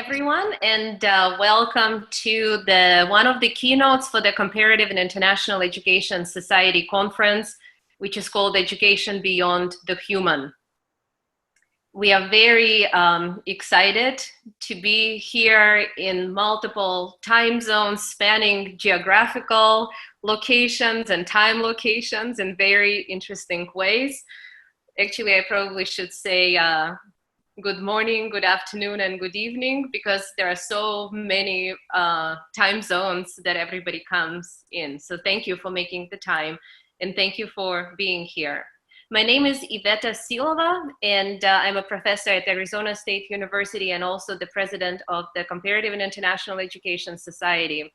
everyone, and welcome to one of the keynotes for the Comparative and International Education Society conference, which is called Education Beyond the Human. We are very excited to be here in multiple time zones, spanning geographical locations and time locations in very interesting ways. Actually, I probably should say good morning, good afternoon, and good evening, because there are so many time zones that everybody comes in. So thank you for making the time, and thank you for being here. My name is Iveta Silova, and I'm a professor at Arizona State University and also the president of the Comparative and International Education Society.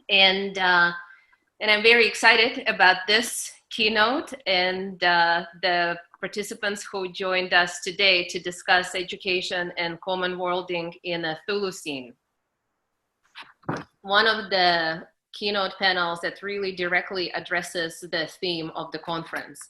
And I'm very excited about this keynote and the participants who joined us today to discuss education and common worlding in a Chthulucene. One of the keynote panels that really directly addresses the theme of the conference.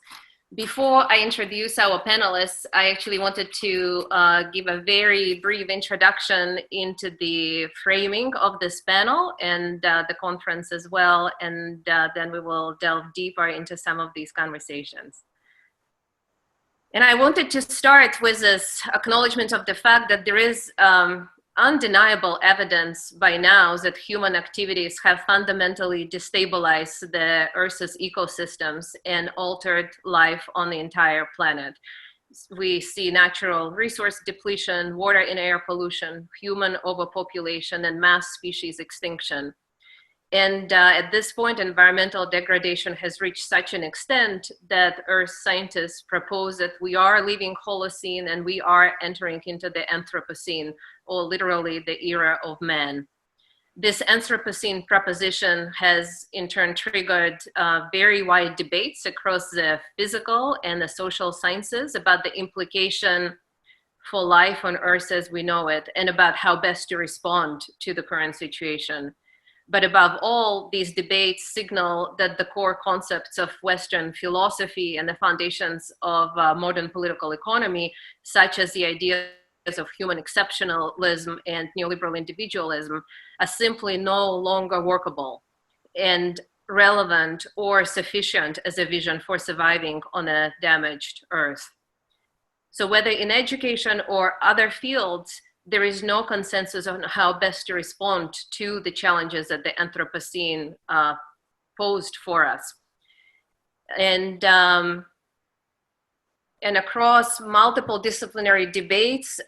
Before I introduce our panelists, I actually wanted to give a very brief introduction into the framing of this panel and the conference as well, and then we will delve deeper into some of these conversations. And I wanted to start with this acknowledgement of the fact that there is undeniable evidence by now that human activities have fundamentally destabilized the Earth's ecosystems and altered life on the entire planet. We see natural resource depletion, water and air pollution, human overpopulation, and mass species extinction. And at this point, environmental degradation has reached such an extent that Earth scientists propose that we are leaving Holocene and we are entering into the Anthropocene, or literally the era of man. This Anthropocene proposition has in turn triggered very wide debates across the physical and the social sciences about the implication for life on Earth as we know it, and about how best to respond to the current situation. But above all, these debates signal that the core concepts of Western philosophy and the foundations of modern political economy, such as the ideas of human exceptionalism and neoliberal individualism, are simply no longer workable and relevant or sufficient as a vision for surviving on a damaged Earth. So whether in education or other fields, there is no consensus on how best to respond to the challenges that the Anthropocene posed for us. And across multiple disciplinary debates,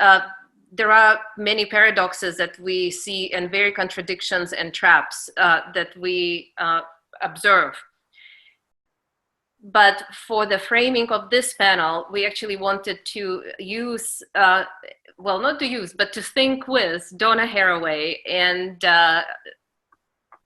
there are many paradoxes that we see and very contradictions and traps that we observe. But for the framing of this panel, we actually wanted to use, well, not to use, but to think with Donna Haraway and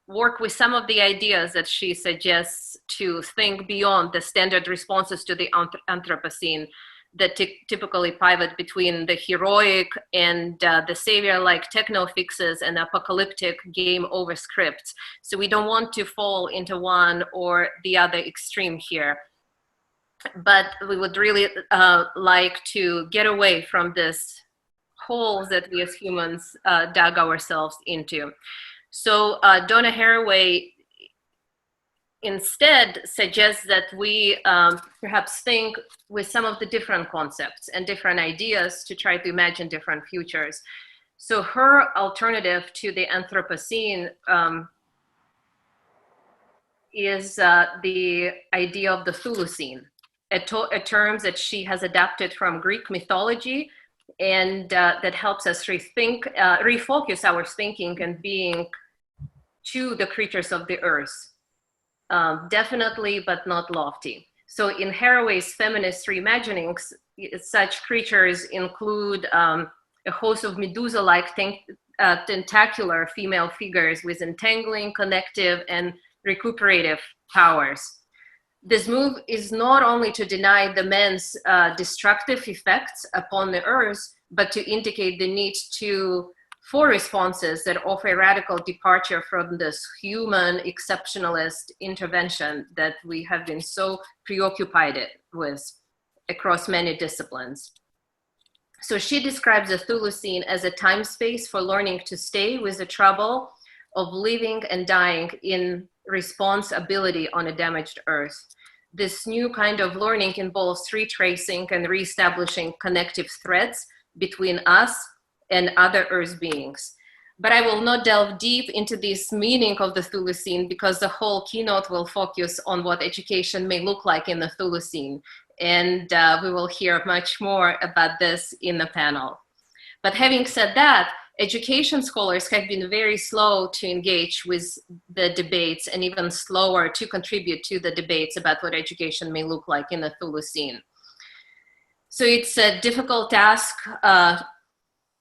work with some of the ideas that she suggests to think beyond the standard responses to the Anthropocene that typically pivot between the heroic and the savior-like techno fixes and apocalyptic game over scripts. So we don't want to fall into one or the other extreme here. But we would really like to get away from this holes that we as humans dug ourselves into. So Donna Haraway instead suggests that we perhaps think with some of the different concepts and different ideas to try to imagine different futures. So her alternative to the Anthropocene is the idea of the Chthulucene, a term that she has adapted from Greek mythology, and that helps us refocus our thinking and being to the creatures of the Earth. Definitely, but not lofty. So in Haraway's feminist reimaginings, such creatures include a host of Medusa-like tentacular female figures with entangling, connective, and recuperative powers. This move is not only to deny the men's destructive effects upon the Earth, but to indicate the need for responses that offer a radical departure from this human exceptionalist intervention that we have been so preoccupied with across many disciplines. So she describes the Chthulucene as a time space for learning to stay with the trouble of living and dying in responsibility on a damaged earth. This new kind of learning involves retracing and reestablishing connective threads between us and other earth beings. But I will not delve deep into this meaning of the Chthulucene because the whole keynote will focus on what education may look like in the Chthulucene. And we will hear much more about this in the panel. But having said that, education scholars have been very slow to engage with the debates and even slower to contribute to the debates about what education may look like in the Chthulucene. So it's a difficult task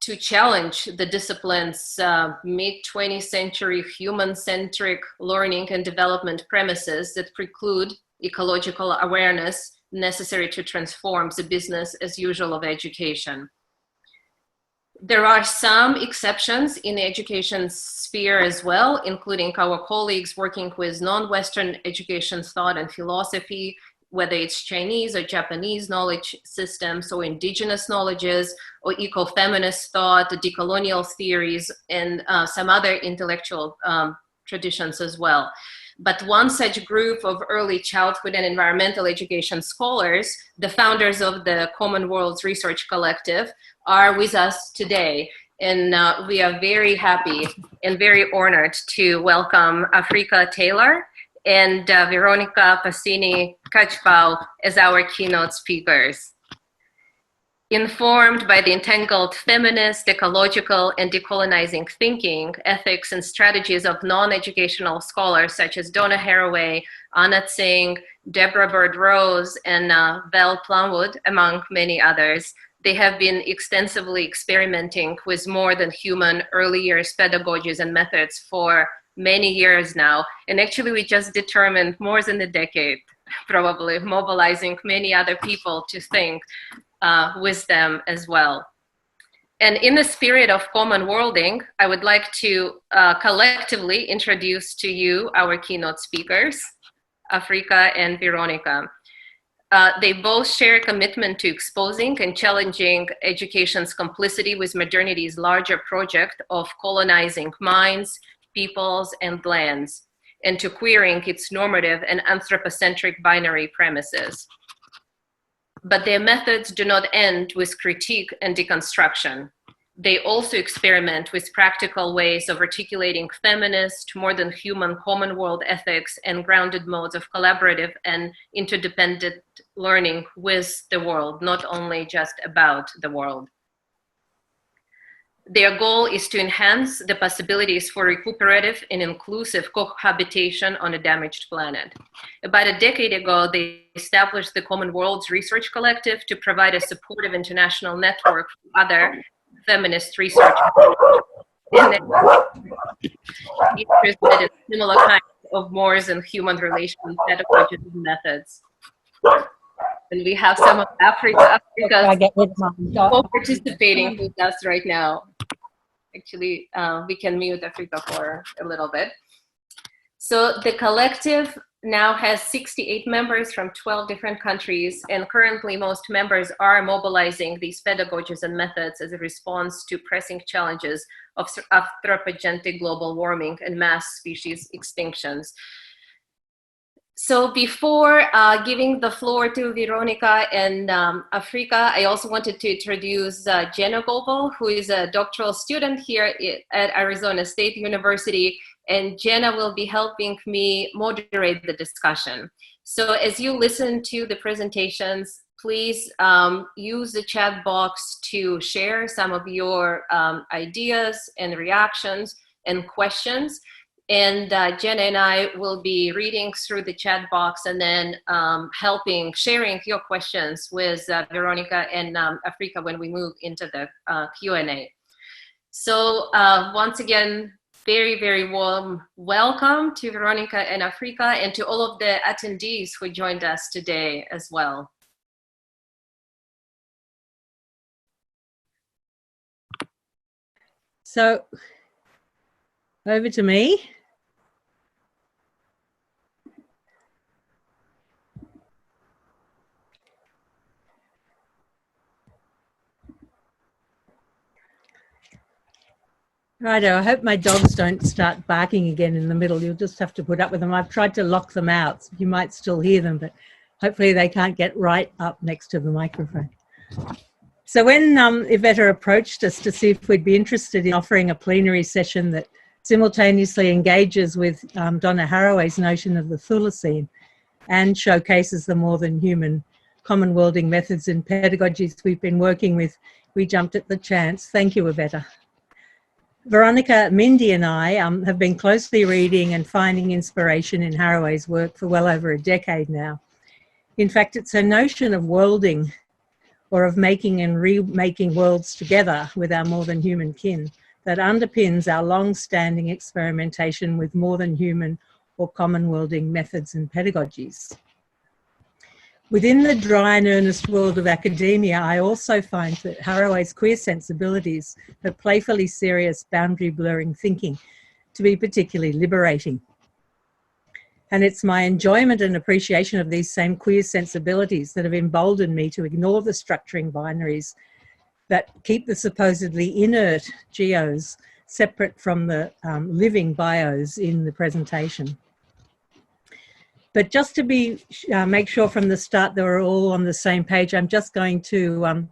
to challenge the discipline's mid-20th century human-centric learning and development premises that preclude ecological awareness necessary to transform the business as usual of education. There are some exceptions in the education sphere as well, including our colleagues working with non-Western education thought and philosophy, whether it's Chinese or Japanese knowledge systems or indigenous knowledges or eco-feminist thought, decolonial theories, and some other intellectual traditions as well. But one such group of early childhood and environmental education scholars, the founders of the Common Worlds Research Collective, are with us today. And we are very happy and very honored to welcome Affrica Taylor and Veronica Pacini-Ketchabaw as our keynote speakers. Informed by the entangled feminist, ecological, and decolonizing thinking, ethics, and strategies of non-educational scholars such as Donna Haraway, Anna Tsing, Deborah Bird-Rose, and Val Plumwood, among many others, they have been extensively experimenting with more than human early years pedagogies and methods for many years now. And actually, we just determined more than a decade, probably mobilizing many other people to think with them as well. And in the spirit of common worlding, I would like to collectively introduce to you our keynote speakers, Affrica and Veronica. They both share a commitment to exposing and challenging education's complicity with modernity's larger project of colonizing minds, peoples, and lands, and to queering its normative and anthropocentric binary premises. But their methods do not end with critique and deconstruction. They also experiment with practical ways of articulating feminist, more than human common world ethics and grounded modes of collaborative and interdependent learning with the world, not only just about the world. Their goal is to enhance the possibilities for recuperative and inclusive cohabitation on a damaged planet. About a decade ago, they established the Common Worlds Research Collective to provide a supportive international network for other feminist researchers interested in similar kinds of more than human relations pedagogies and methods. And we have some of Africa's participating with us right now. Actually, we can mute Affrica for a little bit. So the collective now has 68 members from 12 different countries, and currently most members are mobilizing these pedagogies and methods as a response to pressing challenges of anthropogenic global warming and mass species extinctions. So before giving the floor to Veronica and Affrica, I also wanted to introduce Jenna Goebel, who is a doctoral student here at Arizona State University, and Jenna will be helping me moderate the discussion. So as you listen to the presentations, please use the chat box to share some of your ideas and reactions and questions. And Jenna and I will be reading through the chat box and then sharing your questions with Veronica and Affrica when we move into the Q&A. So once again, very, very warm welcome to Veronica and Affrica and to all of the attendees who joined us today as well. So over to me. Righto, I hope my dogs don't start barking again in the middle. You'll just have to put up with them. I've tried to lock them out. You might still hear them, but hopefully they can't get right up next to the microphone. So when Iveta approached us to see if we'd be interested in offering a plenary session that simultaneously engages with Donna Haraway's notion of the Chthulucene and showcases the more than human common worlding methods and pedagogies we've been working with, we jumped at the chance. Thank you, Iveta. Veronica, Mindy and I have been closely reading and finding inspiration in Haraway's work for well over a decade now. In fact, it's her notion of worlding, or of making and remaking worlds together with our more than human kin, that underpins our long-standing experimentation with more than human or common worlding methods and pedagogies. Within the dry and earnest world of academia, I also find that Haraway's queer sensibilities, her playfully serious boundary blurring thinking, to be particularly liberating. And it's my enjoyment and appreciation of these same queer sensibilities that have emboldened me to ignore the structuring binaries that keep the supposedly inert geos separate from the living bios in the presentation. But just to make sure from the start that we're all on the same page, I'm just going to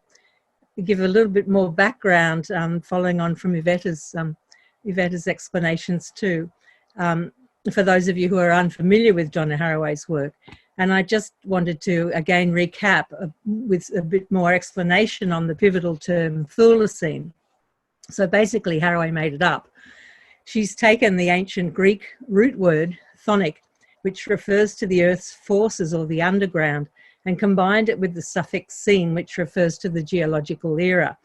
give a little bit more background following on from Iveta's explanations too, for those of you who are unfamiliar with Donna Haraway's work. And I just wanted to again recap with a bit more explanation on the pivotal term Chthulucene. So basically Haraway made it up. She's taken the ancient Greek root word, chthonic, which refers to the Earth's forces or the underground, and combined it with the suffix "cene," which refers to the geological era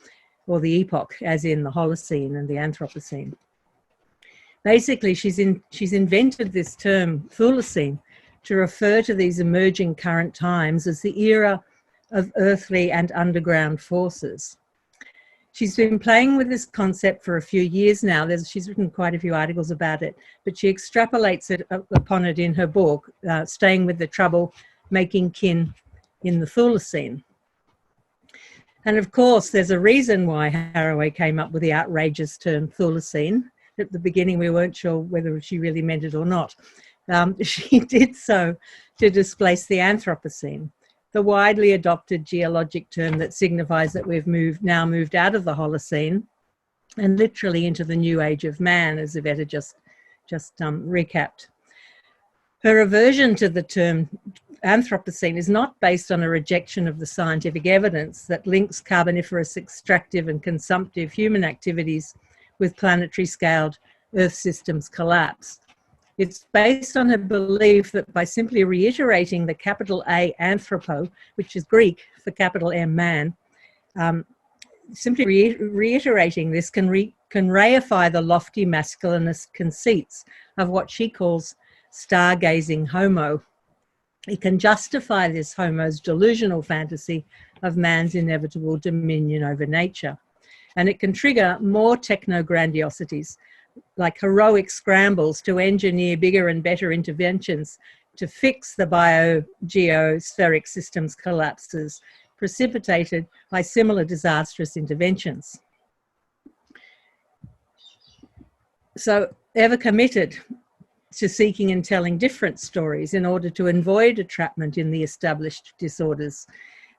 or the epoch, as in the Holocene and the Anthropocene. Basically, she's invented this term Chthulucene to refer to these emerging current times as the era of earthly and underground forces. She's been playing with this concept for a few years now. She's written quite a few articles about it, but she extrapolates upon it in her book, Staying with the Trouble, Making Kin in the Chthulucene. And of course, there's a reason why Haraway came up with the outrageous term Chthulucene. At the beginning, we weren't sure whether she really meant it or not. She did so to displace the Anthropocene, the widely adopted geologic term that signifies that we've now moved out of the Holocene and literally into the new age of man, as Iveta just recapped. Her aversion to the term Anthropocene is not based on a rejection of the scientific evidence that links carboniferous extractive and consumptive human activities with planetary scaled Earth systems collapse. It's based on a belief that by simply reiterating the capital A anthropo, which is Greek for capital M man, simply reiterating this can reify the lofty masculinist conceits of what she calls stargazing homo. It can justify this homo's delusional fantasy of man's inevitable dominion over nature. And it can trigger more techno-grandiosities, like heroic scrambles to engineer bigger and better interventions to fix the biogeospheric systems collapses precipitated by similar disastrous interventions. So, ever committed to seeking and telling different stories in order to avoid entrapment in the established disorders,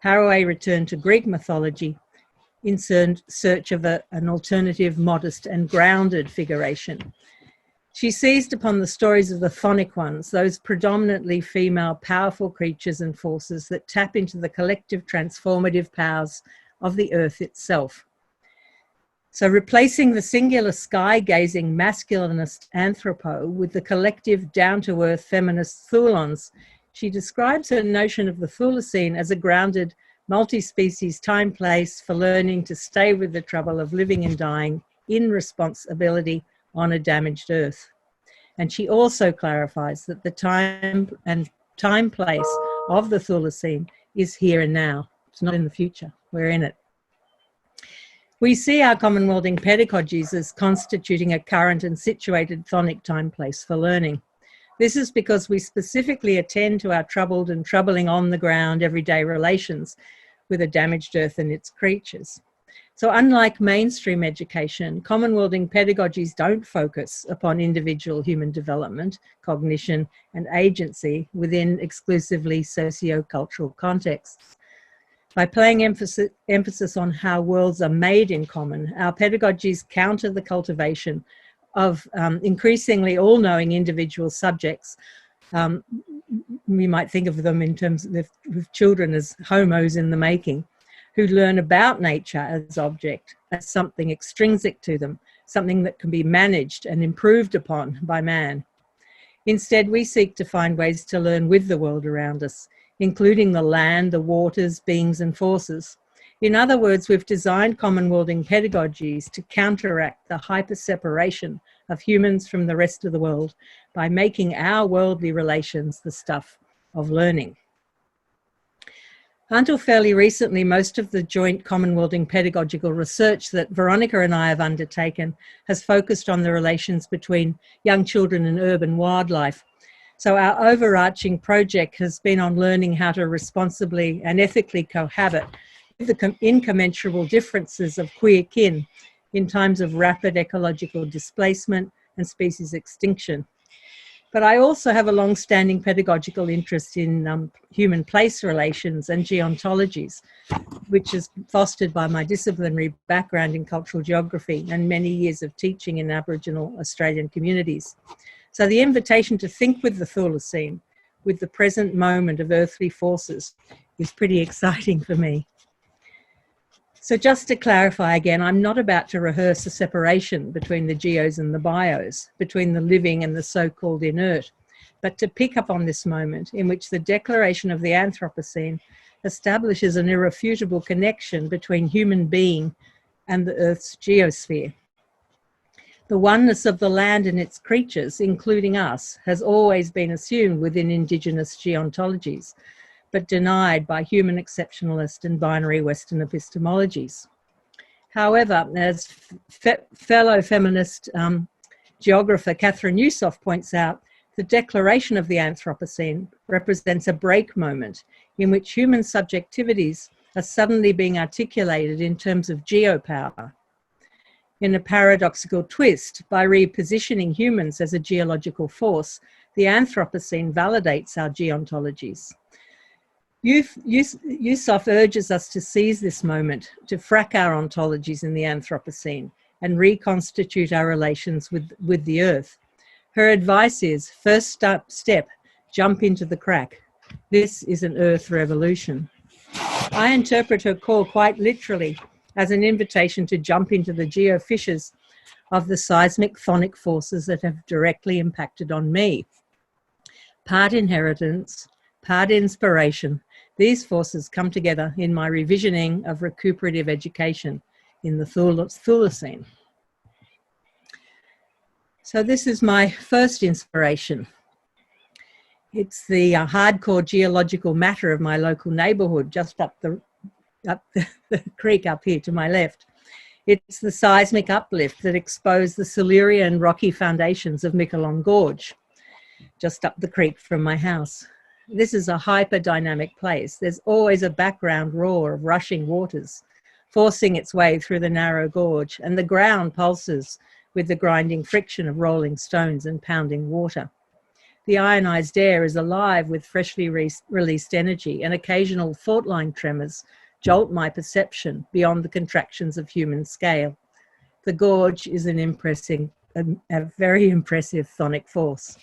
Haraway returned to Greek mythology in search of an alternative, modest and grounded figuration. She seized upon the stories of the chthonic ones, those predominantly female powerful creatures and forces that tap into the collective transformative powers of the earth itself. So replacing the singular sky-gazing masculinist anthropo with the collective down-to-earth feminist thulons, she describes her notion of the Chthulucene as a grounded multi-species time-place for learning to stay with the trouble of living and dying in responsibility on a damaged earth. And she also clarifies that the time and time-place of the Chthulucene is here and now. It's not in the future, we're in it. We see our common worlding pedagogies as constituting a current and situated chthonic time-place for learning. This is because we specifically attend to our troubled and troubling on the ground everyday relations with a damaged earth and its creatures. So unlike mainstream education, common-worlding pedagogies don't focus upon individual human development, cognition, and agency within exclusively socio-cultural contexts. By playing emphasis on how worlds are made in common, our pedagogies counter the cultivation of increasingly all-knowing individual subjects. We might think of them in terms of children as homos in the making, who learn about nature as object, as something extrinsic to them, something that can be managed and improved upon by man. Instead, we seek to find ways to learn with the world around us, including the land, the waters, beings, and forces. In other words, we've designed common-worlding pedagogies to counteract the hyper-separation of humans from the rest of the world by making our worldly relations the stuff of learning. Until fairly recently, most of the joint common-worlding pedagogical research that Veronica and I have undertaken has focused on the relations between young children and urban wildlife. So our overarching project has been on learning how to responsibly and ethically cohabit with the incommensurable differences of queer kin in times of rapid ecological displacement and species extinction. But I also have a long-standing pedagogical interest in human-place relations and geontologies, which is fostered by my disciplinary background in cultural geography and many years of teaching in Aboriginal Australian communities. So the invitation to think with the Chthulucene, with the present moment of earthly forces, is pretty exciting for me. So just to clarify again, I'm not about to rehearse a separation between the geos and the bios, between the living and the so-called inert, but to pick up on this moment in which the declaration of the Anthropocene establishes an irrefutable connection between human being and the Earth's geosphere. The oneness of the land and its creatures, including us, has always been assumed within Indigenous geontologies, but denied by human exceptionalist and binary Western epistemologies. However, as fellow feminist geographer Catherine Newsoff points out, the declaration of the Anthropocene represents a break moment in which human subjectivities are suddenly being articulated in terms of geopower. In a paradoxical twist, by repositioning humans as a geological force, the Anthropocene validates our geontologies. Newsoff urges us to seize this moment, to frack our ontologies in the Anthropocene and reconstitute our relations with the earth. Her advice is, first step, jump into the crack. This is an earth revolution. I interpret her call quite literally as an invitation to jump into the geofissures of the seismic chthonic forces that have directly impacted on me. Part inheritance, part inspiration, these forces come together in my revisioning of recuperative education in the Chthulucene. So this is my first inspiration. It's the hardcore geological matter of my local neighbourhood, just up the creek up here to my left. It's the seismic uplift that exposed the Silurian rocky foundations of Miquelon Gorge, just up the creek from my house. This is a hyper-dynamic place. There's always a background roar of rushing waters, forcing its way through the narrow gorge, and the ground pulses with the grinding friction of rolling stones and pounding water. The ionized air is alive with freshly released energy, and occasional fault-line tremors jolt my perception beyond the contractions of human scale. The gorge is a very impressive chthonic force.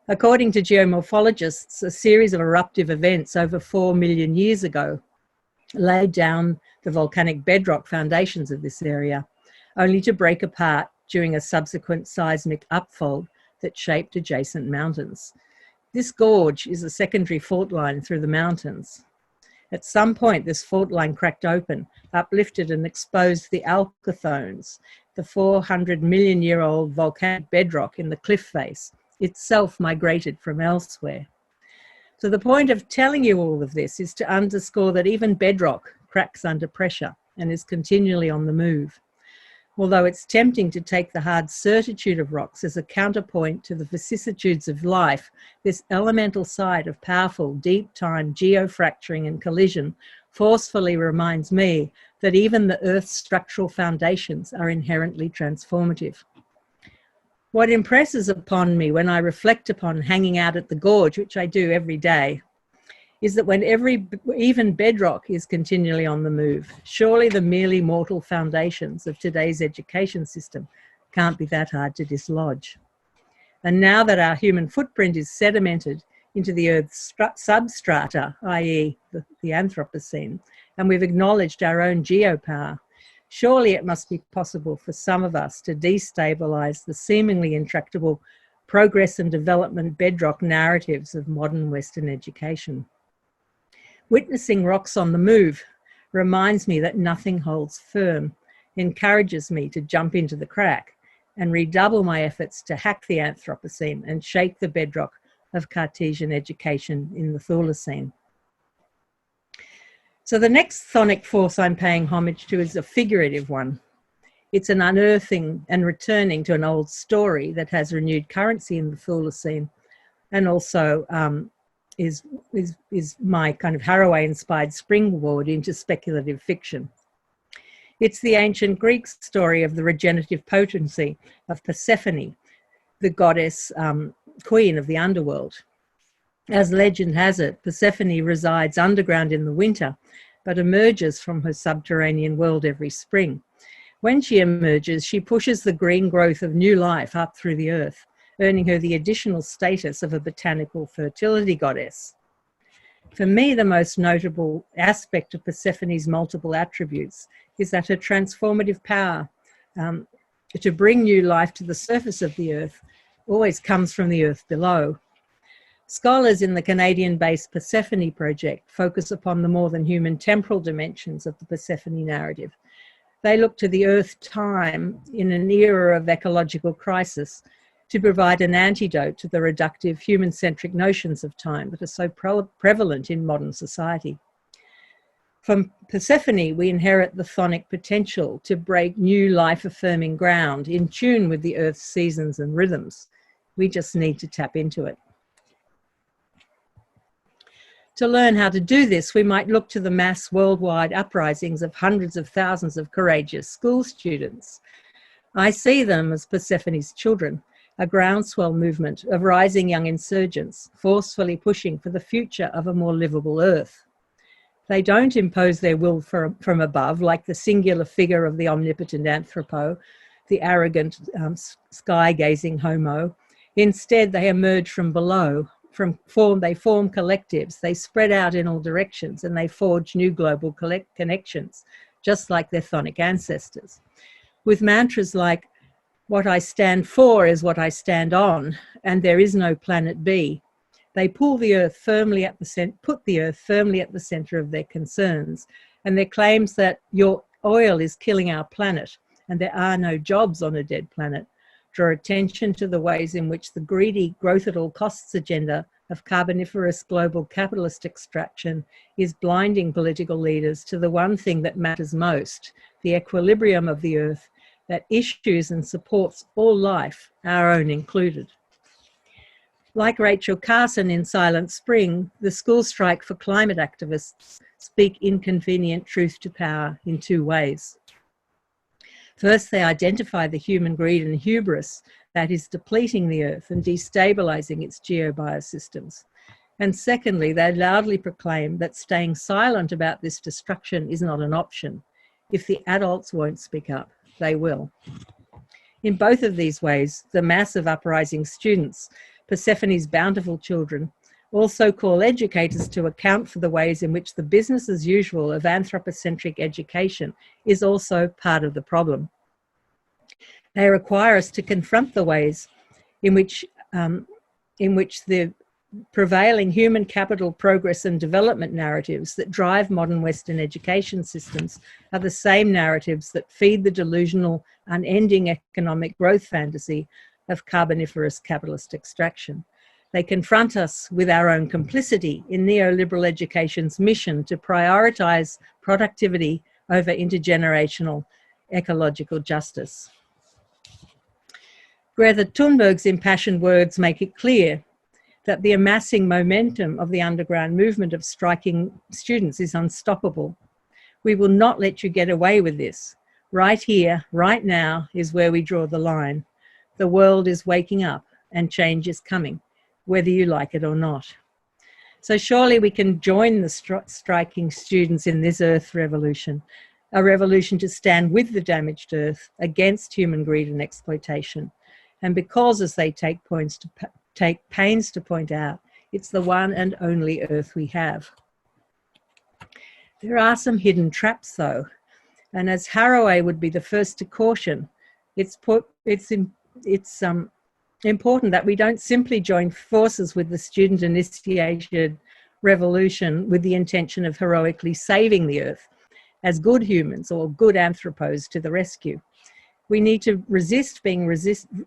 According to geomorphologists, a series of eruptive events over 4 million years ago laid down the volcanic bedrock foundations of this area, only to break apart during a subsequent seismic upfold that shaped adjacent mountains. This gorge is a secondary fault line through the mountains. At some point, this fault line cracked open, uplifted and exposed the alcathones, the 400-million-year-old volcanic bedrock in the cliff face, itself migrated from elsewhere. So the point of telling you all of this is to underscore that even bedrock cracks under pressure and is continually on the move. Although it's tempting to take the hard certitude of rocks as a counterpoint to the vicissitudes of life, this elemental side of powerful, deep-time geofracturing and collision forcefully reminds me that even the Earth's structural foundations are inherently transformative. What impresses upon me when I reflect upon hanging out at the gorge, which I do every day, is that when even bedrock is continually on the move, surely the merely mortal foundations of today's education system can't be that hard to dislodge. And now that our human footprint is sedimented into the Earth's substrata, i.e. the Anthropocene, and we've acknowledged our own geopower, surely it must be possible for some of us to destabilise the seemingly intractable progress and development bedrock narratives of modern Western education. Witnessing rocks on the move reminds me that nothing holds firm, encourages me to jump into the crack and redouble my efforts to hack the Anthropocene and shake the bedrock of Cartesian education in the Chthulucene. So the next chthonic force I'm paying homage to is a figurative one. It's an unearthing and returning to an old story that has renewed currency in the Chthulucene, and also is my kind of Haraway-inspired springboard into speculative fiction. It's the ancient Greek story of the regenerative potency of Persephone, the goddess queen of the underworld. As legend has it, Persephone resides underground in the winter, but emerges from her subterranean world every spring. When she emerges, she pushes the green growth of new life up through the earth, earning her the additional status of a botanical fertility goddess. For me, the most notable aspect of Persephone's multiple attributes is that her transformative power to bring new life to the surface of the earth always comes from the earth below. Scholars in the Canadian-based Persephone project focus upon the more than human temporal dimensions of the Persephone narrative. They look to the earth time in an era of ecological crisis to provide an antidote to the reductive human-centric notions of time that are so prevalent in modern society. From Persephone, we inherit the chthonic potential to break new life-affirming ground in tune with the earth's seasons and rhythms. We just need to tap into it. To learn how to do this, we might look to the mass worldwide uprisings of hundreds of thousands of courageous school students. I see them as Persephone's children, a groundswell movement of rising young insurgents, forcefully pushing for the future of a more livable earth. They don't impose their will from above, like the singular figure of the omnipotent anthropo, the arrogant sky-gazing homo. Instead, they emerge from below. They form collectives, they spread out in all directions, and they forge new global connections, just like their chthonic ancestors. With mantras like, "What I stand for is what I stand on, and there is no planet B," they put the earth firmly at the center of their concerns, and their claims that your oil is killing our planet and there are no jobs on a dead planet draw attention to the ways in which the greedy growth at all costs agenda of carboniferous global capitalist extraction is blinding political leaders to the one thing that matters most, the equilibrium of the earth that issues and supports all life, our own included. Like Rachel Carson in Silent Spring, the school strike for climate activists speak inconvenient truth to power in two ways. First, they identify the human greed and hubris that is depleting the earth and destabilising its geobiosystems. And secondly, they loudly proclaim that staying silent about this destruction is not an option. If the adults won't speak up, they will. In both of these ways, the mass of uprising students, Persephone's bountiful children, also call educators to account for the ways in which the business as usual of anthropocentric education is also part of the problem. They require us to confront the ways in which the prevailing human capital progress and development narratives that drive modern Western education systems are the same narratives that feed the delusional, unending economic growth fantasy of carboniferous capitalist extraction. They confront us with our own complicity in neoliberal education's mission to prioritise productivity over intergenerational ecological justice. Greta Thunberg's impassioned words make it clear that the amassing momentum of the underground movement of striking students is unstoppable. We will not let you get away with this. Right here, right now is where we draw the line. The world is waking up and change is coming, whether you like it or not. So surely we can join the striking students in this Earth revolution, a revolution to stand with the damaged Earth against human greed and exploitation. And because, as they take pains to point out, it's the one and only Earth we have. There are some hidden traps, though, and as Haraway would be the first to caution, it's important that we don't simply join forces with the student-initiated revolution with the intention of heroically saving the Earth as good humans or good anthropos to the rescue. We need to resist being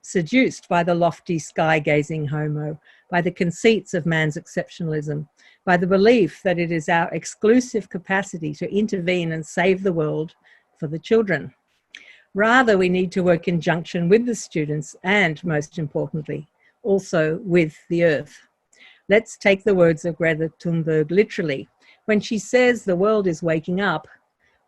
seduced by the lofty sky-gazing homo, by the conceits of man's exceptionalism, by the belief that it is our exclusive capacity to intervene and save the world for the children. Rather, we need to work in conjunction with the students and, most importantly, also with the Earth. Let's take the words of Greta Thunberg literally. When she says the world is waking up,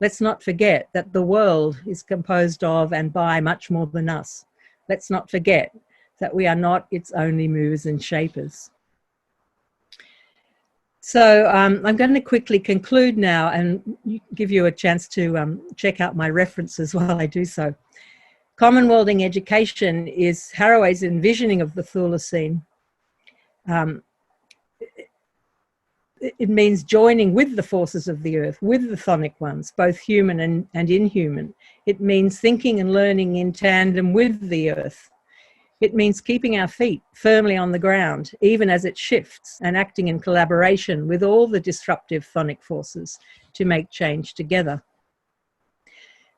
let's not forget that the world is composed of and by much more than us. Let's not forget that we are not its only movers and shapers. So I'm going to quickly conclude now and give you a chance to check out my references while I do so. Common worlding education is Haraway's envisioning of the Chthulucene. It means joining with the forces of the Earth, with the chthonic ones, both human and inhuman. It means thinking and learning in tandem with the Earth. It means keeping our feet firmly on the ground, even as it shifts, and acting in collaboration with all the disruptive chthonic forces to make change together.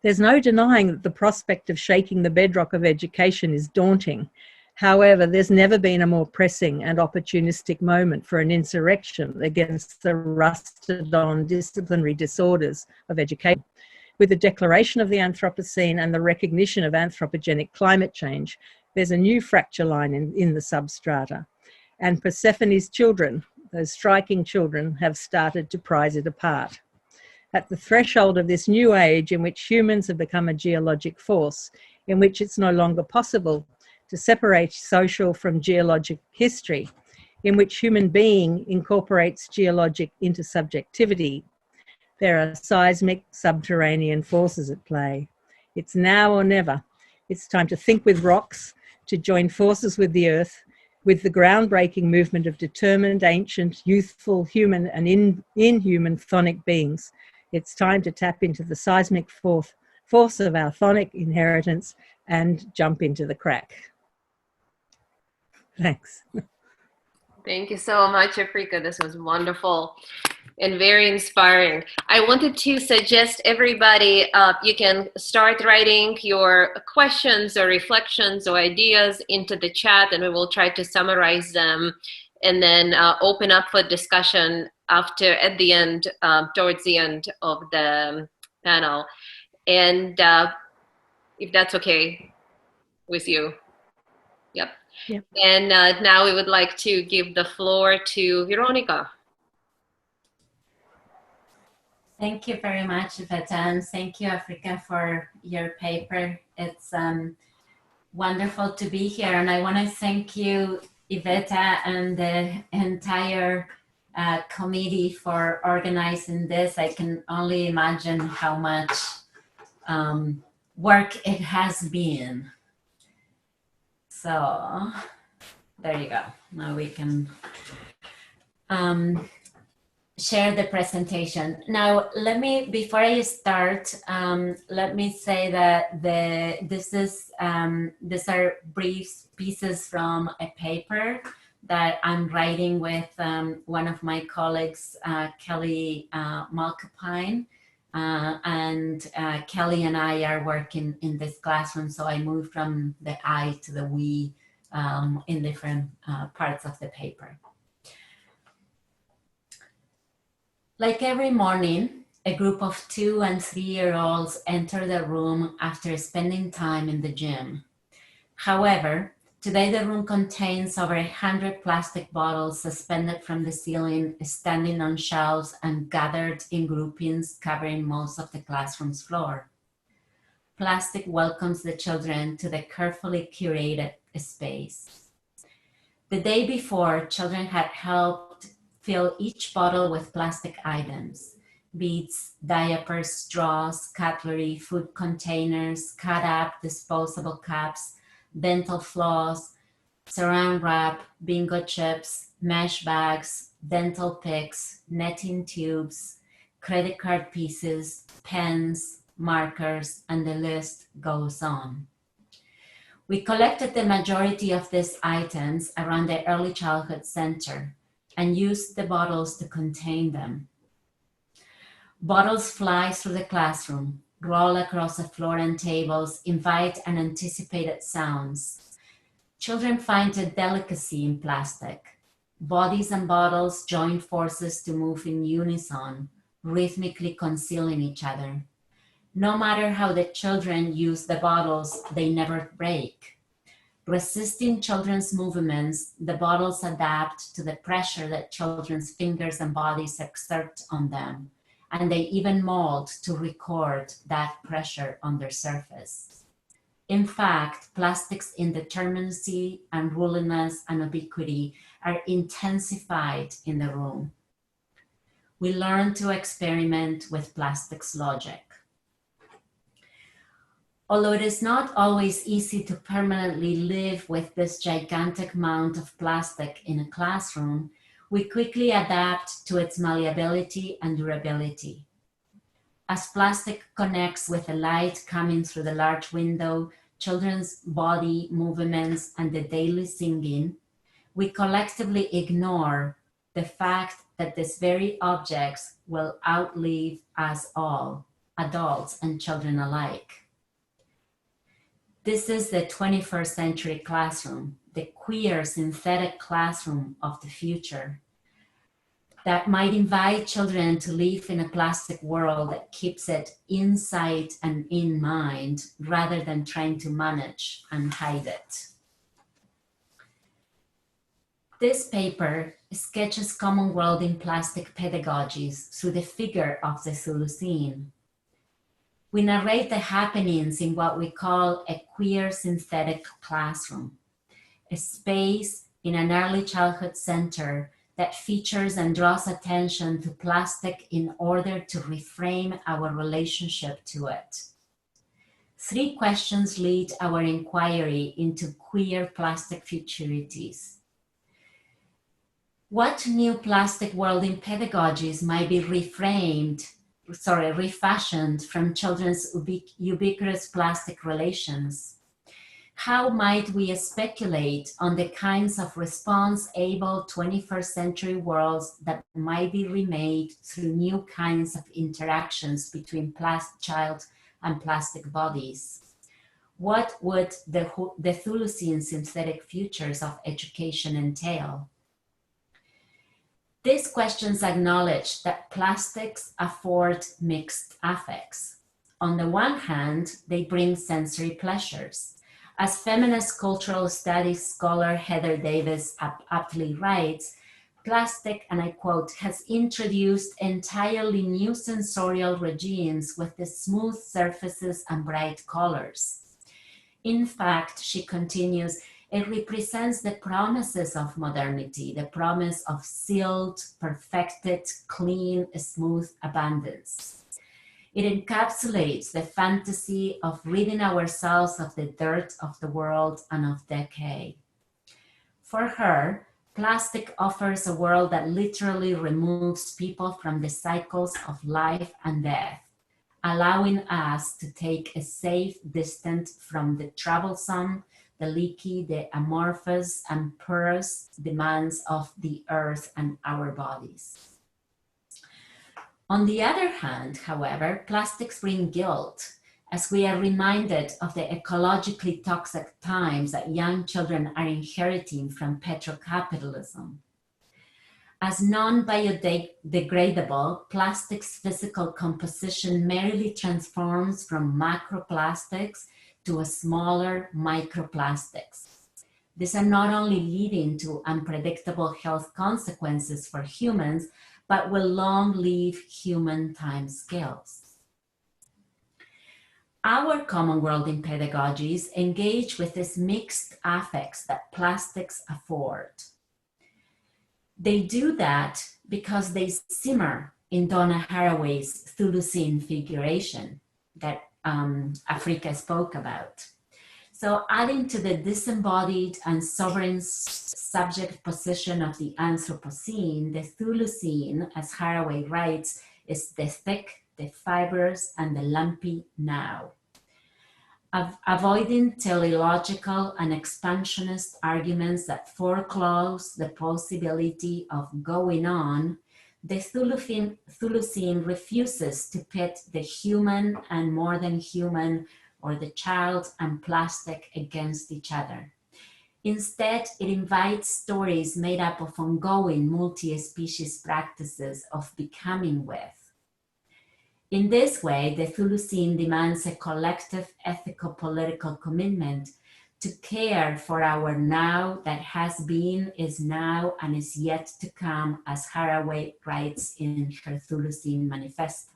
There's no denying that the prospect of shaking the bedrock of education is daunting. However, there's never been a more pressing and opportunistic moment for an insurrection against the rusted-on disciplinary disorders of education. With the declaration of the Anthropocene and the recognition of anthropogenic climate change, there's a new fracture line in the substrata. And Persephone's children, those striking children, have started to prise it apart. At the threshold of this new age in which humans have become a geologic force, in which it's no longer possible to separate social from geologic history, in which human being incorporates geologic into subjectivity, there are seismic subterranean forces at play. It's now or never. It's time to think with rocks, to join forces with the Earth, with the groundbreaking movement of determined, ancient, youthful, human and inhuman chthonic beings. It's time to tap into the seismic force of our chthonic inheritance and jump into the crack. Thanks. Thank you so much, Affrica. This was wonderful and very inspiring. I wanted to suggest everybody, you can start writing your questions or reflections or ideas into the chat, and we will try to summarize them and then open up for discussion at the end, towards the end of the panel. And if that's okay with you. Yep. Yep. And now we would like to give the floor to Veronica. Thank you very much, Iveta, and thank you, Affrica, for your paper. It's wonderful to be here, and I want to thank you, Iveta, and the entire committee for organizing this. I can only imagine how much work it has been. So there you go. Now we can share the presentation. Now, before I start, let me say that these are brief pieces from a paper that I'm writing with one of my colleagues, Kelly Malkapine. And Kelly and I are working in this classroom, so I moved from the I to the we in different parts of the paper. Like every morning, a group of 2- and 3-year-olds enter the room after spending time in the gym. However, Today, the room contains over 100 plastic bottles suspended from the ceiling, standing on shelves and gathered in groupings covering most of the classroom's floor. Plastic welcomes the children to the carefully curated space. The day before, children had helped fill each bottle with plastic items: beads, diapers, straws, cutlery, food containers, cut-up disposable cups, dental floss, saran wrap, bingo chips, mesh bags, dental picks, netting tubes, credit card pieces, pens, markers, and the list goes on. We collected the majority of these items around the Early Childhood Center and used the bottles to contain them. Bottles fly through the classroom, roll across the floor and tables, invite unanticipated sounds. Children find a delicacy in plastic. Bodies and bottles join forces to move in unison, rhythmically concealing each other. No matter how the children use the bottles, they never break. Resisting children's movements, the bottles adapt to the pressure that children's fingers and bodies exert on them, and they even mold to record that pressure on their surface. In fact, plastic's indeterminacy, unruliness, and ubiquity are intensified in the room. We learn to experiment with plastic's logic. Although it is not always easy to permanently live with this gigantic amount of plastic in a classroom, we quickly adapt to its malleability and durability. As plastic connects with the light coming through the large window, children's body movements, and the daily singing, we collectively ignore the fact that these very objects will outlive us all, adults and children alike. This is the 21st century classroom, the queer synthetic classroom of the future, that might invite children to live in a plastic world that keeps it in sight and in mind, rather than trying to manage and hide it. This paper sketches common world in plastic pedagogies through the figure of the Chthulucene. We narrate the happenings in what we call a queer synthetic classroom, a space in an early childhood center that features and draws attention to plastic in order to reframe our relationship to it. 3 questions lead our inquiry into queer plastic futurities. What new plastic world in pedagogies might be refashioned from children's ubiquitous plastic relations? How might we speculate on the kinds of response-able 21st century worlds that might be remade through new kinds of interactions between child and plastic bodies? What would the Chthulucene synthetic futures of education entail? These questions acknowledge that plastics afford mixed affects. On the one hand, they bring sensory pleasures. As feminist cultural studies scholar Heather Davis aptly writes, plastic, and I quote, has introduced entirely new sensorial regimes with the smooth surfaces and bright colors. In fact, she continues, it represents the promises of modernity, the promise of sealed, perfected, clean, smooth abundance. It encapsulates the fantasy of ridding ourselves of the dirt of the world and of decay. For her, plastic offers a world that literally removes people from the cycles of life and death, allowing us to take a safe distance from the troublesome, the leaky, the amorphous, and porous demands of the earth and our bodies. On the other hand, however, plastics bring guilt, as we are reminded of the ecologically toxic times that young children are inheriting from petrocapitalism. As non-biodegradable, plastic's physical composition merely transforms from macroplastics to a smaller microplastics. These are not only leading to unpredictable health consequences for humans, but will long live human timescales. Our common world in pedagogies engage with these mixed affects that plastics afford. They do that because they simmer in Donna Haraway's Chthulucene figuration that Affrica spoke about. So adding to the disembodied and sovereign subject position of the Anthropocene, the Chthulucene, as Haraway writes, is the thick, the fibrous, and the lumpy now. Avoiding teleological and expansionist arguments that foreclose the possibility of going on, the Chthulucene refuses to pit the human and more than human, or the child and plastic, against each other. Instead, it invites stories made up of ongoing multi-species practices of becoming with. In this way, the Chthulucene demands a collective ethico-political commitment to care for our now that has been, is now, and is yet to come, as Haraway writes in her Chthulucene manifesto.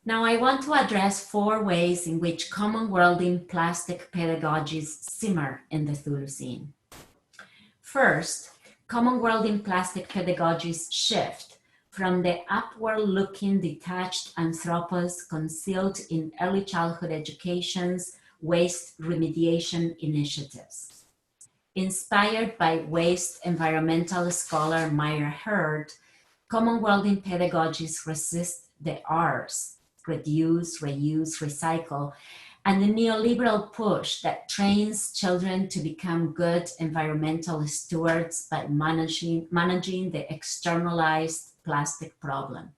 Now, I want to address 4 ways in which common worlding plastic pedagogies simmer in the Chthulucene. First, common worlding plastic pedagogies shift from the upward-looking detached anthropos concealed in early childhood education's waste remediation initiatives. Inspired by waste environmental scholar Meyer Hurd, common worlding pedagogies resist the R's, reduce, reuse, recycle, and the neoliberal push that trains children to become good environmental stewards by managing the externalized plastic problem.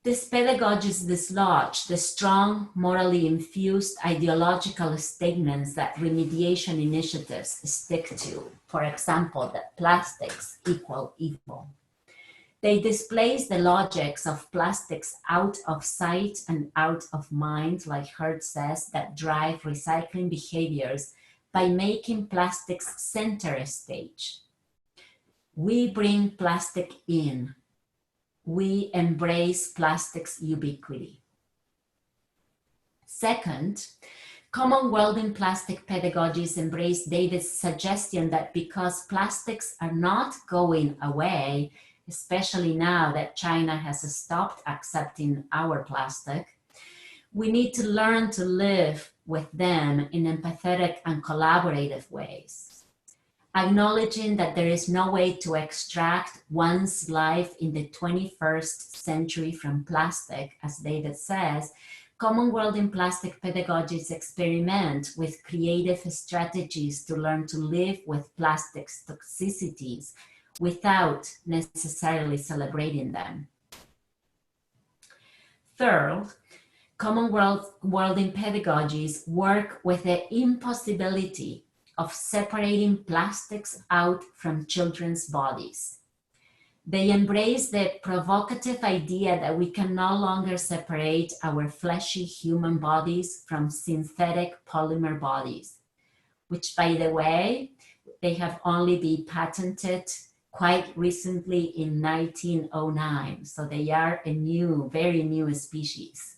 These pedagogies dislodge the strong, morally infused ideological statements that remediation initiatives stick to. For example, that plastics equal evil. They displace the logics of plastics out of sight and out of mind, like Hurd says, that drive recycling behaviors by making plastics center stage. We bring plastic in. We embrace plastic's ubiquity. Second, common worlding plastic pedagogies embrace David's suggestion that because plastics are not going away, especially now that China has stopped accepting our plastic, we need to learn to live with them in empathetic and collaborative ways. Acknowledging that there is no way to extract one's life in the 21st century from plastic, as David says, common worlding plastic pedagogies experiment with creative strategies to learn to live with plastic's toxicities without necessarily celebrating them. Third, common worlding pedagogies work with the impossibility of separating plastics out from children's bodies. They embrace the provocative idea that we can no longer separate our fleshy human bodies from synthetic polymer bodies, which, by the way, they have only been patented quite recently in 1909. So they are a new, very new species.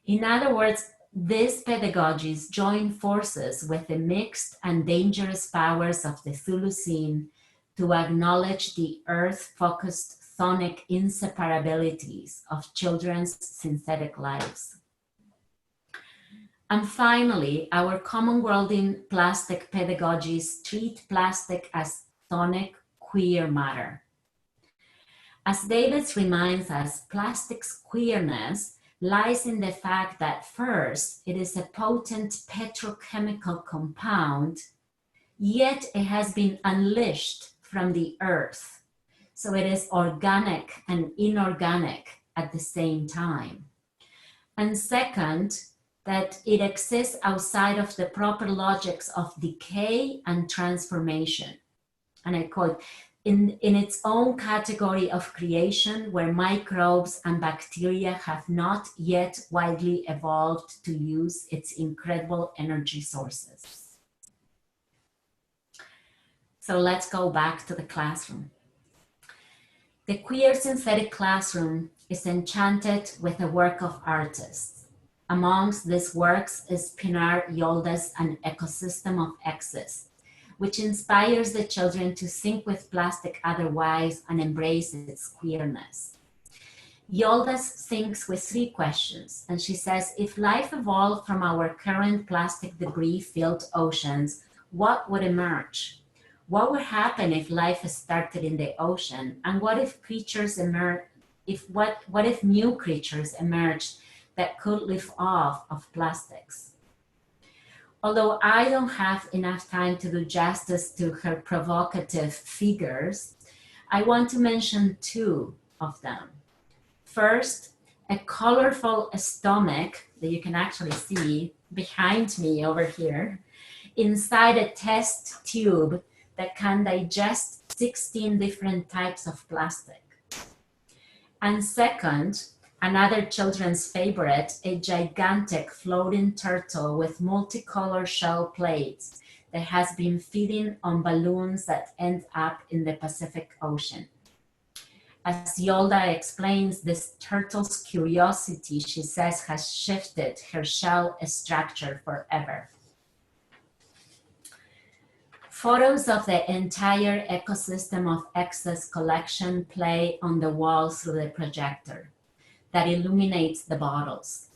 In other words, these pedagogies join forces with the mixed and dangerous powers of the Chthulucene to acknowledge the earth-focused chthonic inseparabilities of children's synthetic lives. And finally, our common worlding plastic pedagogies treat plastic as chthonic queer matter. As David reminds us, plastic's queerness lies in the fact that first, it is a potent petrochemical compound, yet it has been unleashed from the earth. So it is organic and inorganic at the same time. And second, that it exists outside of the proper logics of decay and transformation. And I quote, in its own category of creation, where microbes and bacteria have not yet widely evolved to use its incredible energy sources. So let's go back to the classroom. The queer synthetic classroom is enchanted with the work of artists. Amongst these works is Pinar Yolda's An Ecosystem of Excess, which inspires the children to think with plastic otherwise and embrace its queerness. Yoldas thinks with 3 questions, and she says, if life evolved from our current plastic debris-filled oceans, what would emerge? What would happen if life started in the ocean? And what if creatures what if new creatures emerged that could live off of plastics? Although I don't have enough time to do justice to her provocative figures, I want to mention 2 of them. First, a colorful stomach that you can actually see behind me over here, inside a test tube that can digest 16 different types of plastic. And second, another children's favorite, a gigantic floating turtle with multicolor shell plates that has been feeding on balloons that end up in the Pacific Ocean. As Yolda explains, this turtle's curiosity, she says, has shifted her shell structure forever. Photos of the entire ecosystem of excess collection play on the wall through the projector that illuminates the bottles.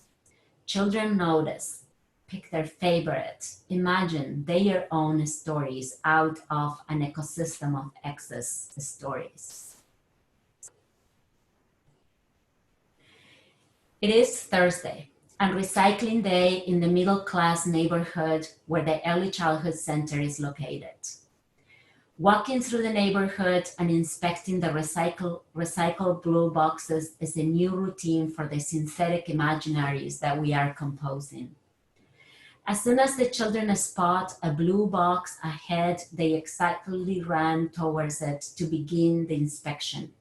Children notice, pick their favorite, imagine their own stories out of an ecosystem of excess stories. It is Thursday and recycling day in the middle class neighborhood where the Early Childhood Center is located. Walking through the neighborhood and inspecting the recycled blue boxes is a new routine for the synthetic imaginaries that we are composing. As soon as the children spot a blue box ahead, they excitedly run towards it to begin the inspection.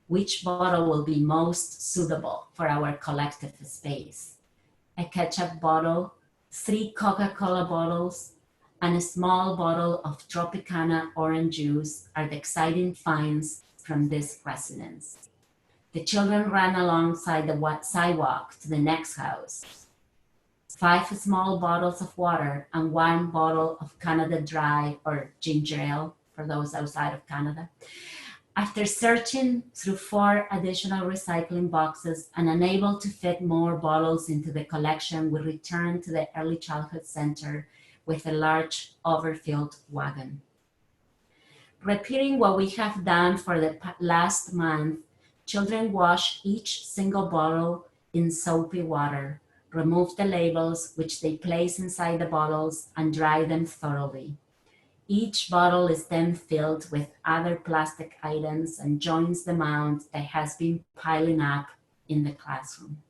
Which bottle will be most suitable for our collective space? A ketchup bottle, 3 Coca-Cola bottles, and a small bottle of Tropicana orange juice are the exciting finds from this residence. The children ran alongside the sidewalk to the next house. 5 small bottles of water and 1 bottle of Canada Dry or ginger ale for those outside of Canada. After searching through 4 additional recycling boxes and unable to fit more bottles into the collection, we returned to the Early Childhood Center with a large overfilled wagon. Repeating what we have done for the last month, children wash each single bottle in soapy water, remove the labels, which they place inside the bottles, and dry them thoroughly. Each bottle is then filled with other plastic items and joins the mound that has been piling up in the classroom.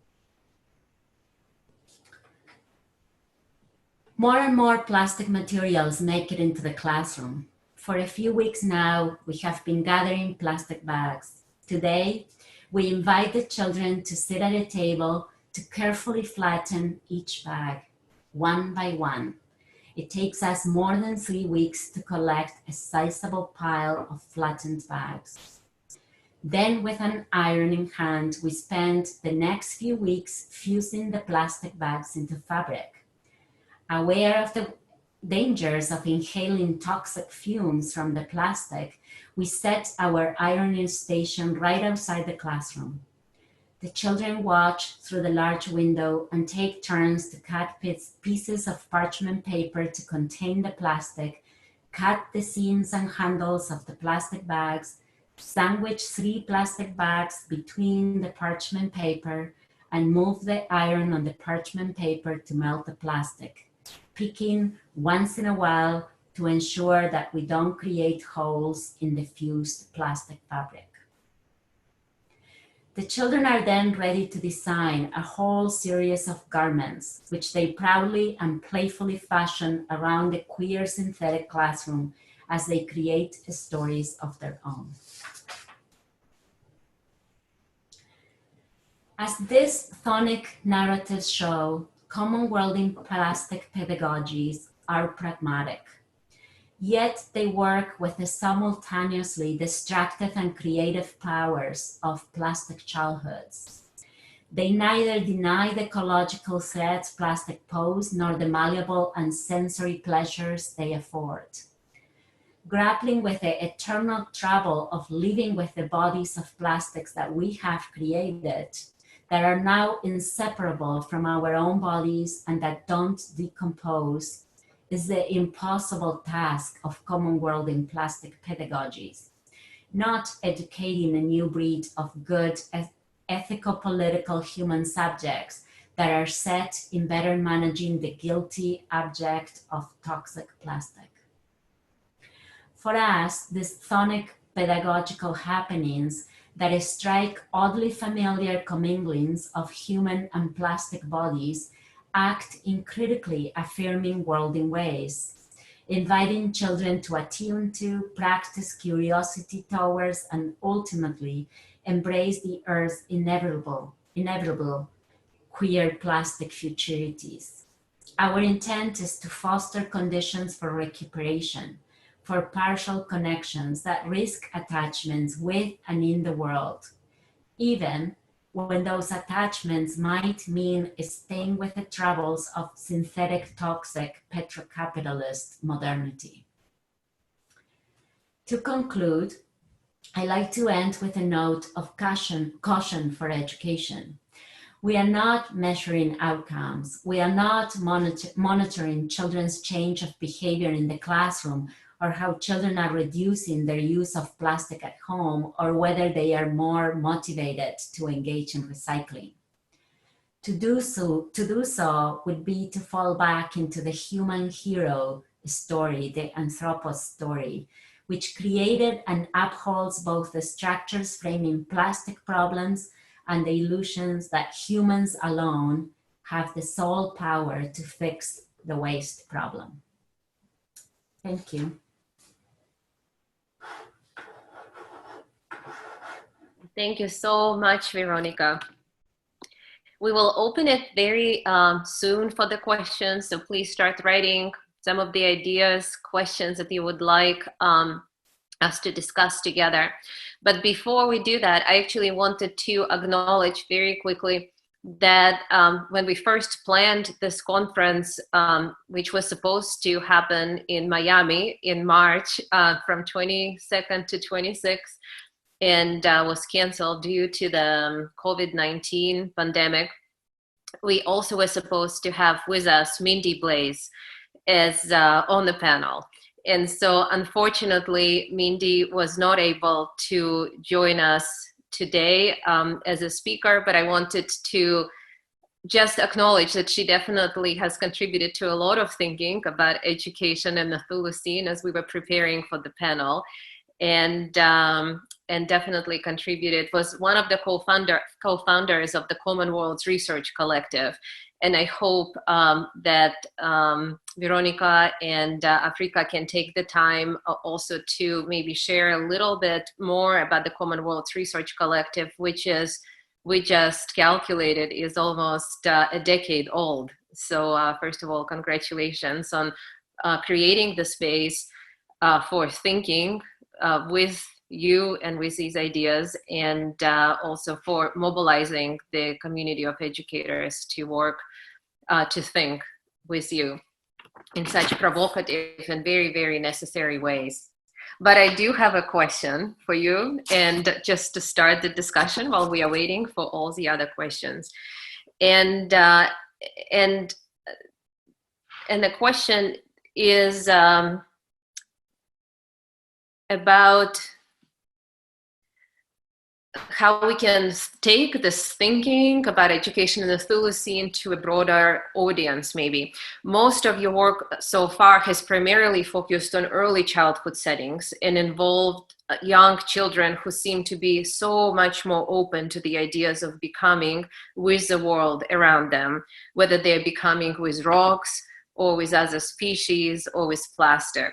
More and more plastic materials make it into the classroom. For a few weeks now, we have been gathering plastic bags. Today, we invite the children to sit at a table to carefully flatten each bag, one by one. It takes us more than 3 weeks to collect a sizable pile of flattened bags. Then with an iron in hand, we spend the next few weeks fusing the plastic bags into fabric. Aware of the dangers of inhaling toxic fumes from the plastic, we set our ironing station right outside the classroom. The children watch through the large window and take turns to cut pieces of parchment paper to contain the plastic, cut the seams and handles of the plastic bags, sandwich 3 plastic bags between the parchment paper, and move the iron on the parchment paper to melt the plastic, picking once in a while to ensure that we don't create holes in the fused plastic fabric. The children are then ready to design a whole series of garments, which they proudly and playfully fashion around the queer synthetic classroom as they create stories of their own. As these phonic narratives show, common worlding plastic pedagogies are pragmatic, yet they work with the simultaneously destructive and creative powers of plastic childhoods. They neither deny the ecological threats plastic pose, nor the malleable and sensory pleasures they afford. Grappling with the eternal trouble of living with the bodies of plastics that we have created, that are now inseparable from our own bodies and that don't decompose, is the impossible task of common worlding plastic pedagogies, not educating a new breed of good, ethical, political human subjects that are set in better managing the guilty object of toxic plastic. For us, these phonic pedagogical happenings that strike oddly familiar comminglings of human and plastic bodies act in critically affirming worlding ways, inviting children to attune to, practice curiosity towards, and ultimately embrace the Earth's inevitable queer plastic futurities. Our intent is to foster conditions for recuperation, for partial connections that risk attachments with and in the world, even when those attachments might mean staying with the troubles of synthetic, toxic, petrocapitalist modernity. To conclude, I like to end with a note of caution for education. We are not measuring outcomes. We are not monitoring children's change of behavior in the classroom, or how children are reducing their use of plastic at home, or whether they are more motivated to engage in recycling. To do so would be to fall back into the human hero story, the anthropos story, which created and upholds both the structures framing plastic problems and the illusions that humans alone have the sole power to fix the waste problem. Thank you. Thank you so much, Veronica. We will open it very soon for the questions, so please start writing some of the ideas, questions that you would like us to discuss together. But before we do that, I actually wanted to acknowledge very quickly that when we first planned this conference, which was supposed to happen in Miami in March from 22nd to 26th, and was canceled due to the COVID-19 pandemic, we also were supposed to have with us Mindy Blaze as on the panel. And so unfortunately, Mindy was not able to join us today as a speaker, but I wanted to just acknowledge that she definitely has contributed to a lot of thinking about education and the Chthulucene as we were preparing for the panel. And definitely contributed, was one of the co-founders of the Common Worlds Research Collective. And I hope that Veronica and Affrica can take the time also to maybe share a little bit more about the Common Worlds Research Collective, which is, we just calculated, is almost a decade old. So first of all, congratulations on creating the space for thinking with you and with these ideas, and also for mobilizing the community of educators to work, to think with you in such provocative and very, very necessary ways. But I do have a question for you, and just to start the discussion while we are waiting for all the other questions. And the question is about how we can take this thinking about education in the Chthulucene to a broader audience, maybe. Most of your work so far has primarily focused on early childhood settings and involved young children who seem to be so much more open to the ideas of becoming with the world around them, whether they're becoming with rocks or with other species or with plastic.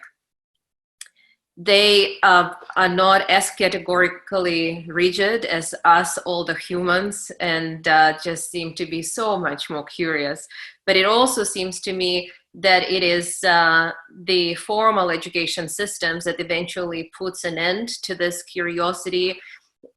they are not as categorically rigid as us older humans, and just seem to be so much more curious. But it also seems to me that it is the formal education systems that eventually puts an end to this curiosity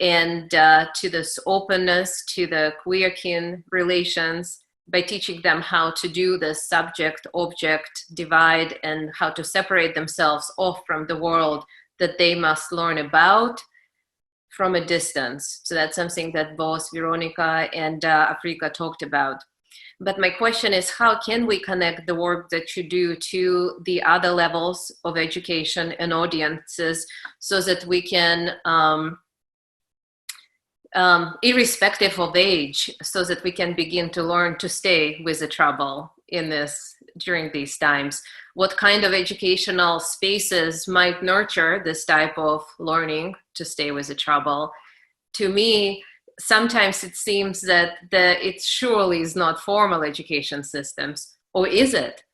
and to this openness to the queer-kin relations, by teaching them how to do this subject-object divide and how to separate themselves off from the world that they must learn about from a distance. So that's something that both Veronica and Affrica talked about. But my question is, how can we connect the work that you do to the other levels of education and audiences so that we can, irrespective of age, so that we can begin to learn to stay with the trouble during these times? What kind of educational spaces might nurture this type of learning to stay with the trouble? To me, sometimes it seems that it surely is not formal education systems, or is it?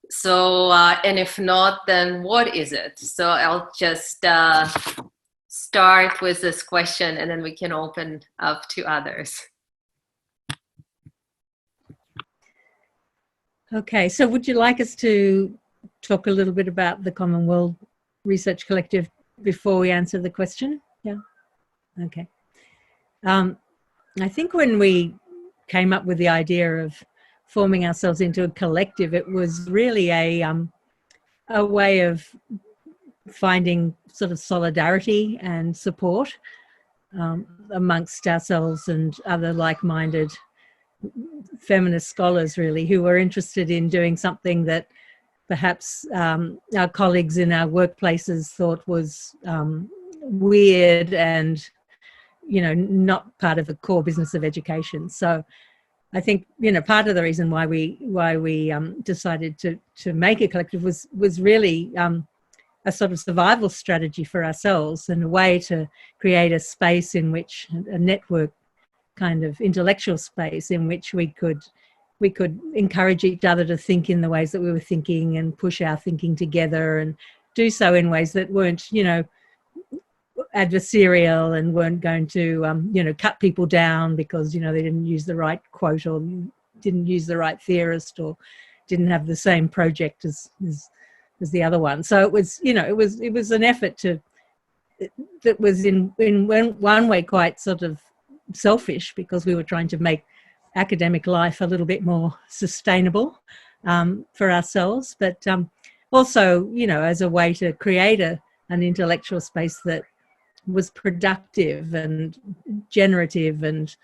So, and if not, then what is it? So I'll just start with this question, and then we can open up to others. Okay, so would you like us to talk a little bit about the Common World Research Collective before we answer the question? Yeah, okay. I think when we came up with the idea of forming ourselves into a collective, it was really a way of finding sort of solidarity and support amongst ourselves and other like-minded feminist scholars, really, who were interested in doing something that perhaps our colleagues in our workplaces thought was weird and, you know, not part of the core business of education. So I think, you know, part of the reason why we decided to make a collective was really a sort of survival strategy for ourselves, and a way to create a space in which, a network kind of intellectual space in which we could encourage each other to think in the ways that we were thinking, and push our thinking together, and do so in ways that weren't, you know, adversarial, and weren't going to, you know, cut people down because, you know, they didn't use the right quote, or didn't use the right theorist, or didn't have the same project as the other one. So it was, you know, it was an effort that was in one way quite sort of selfish, because we were trying to make academic life a little bit more sustainable for ourselves, but also, you know, as a way to create an intellectual space that was productive and generative and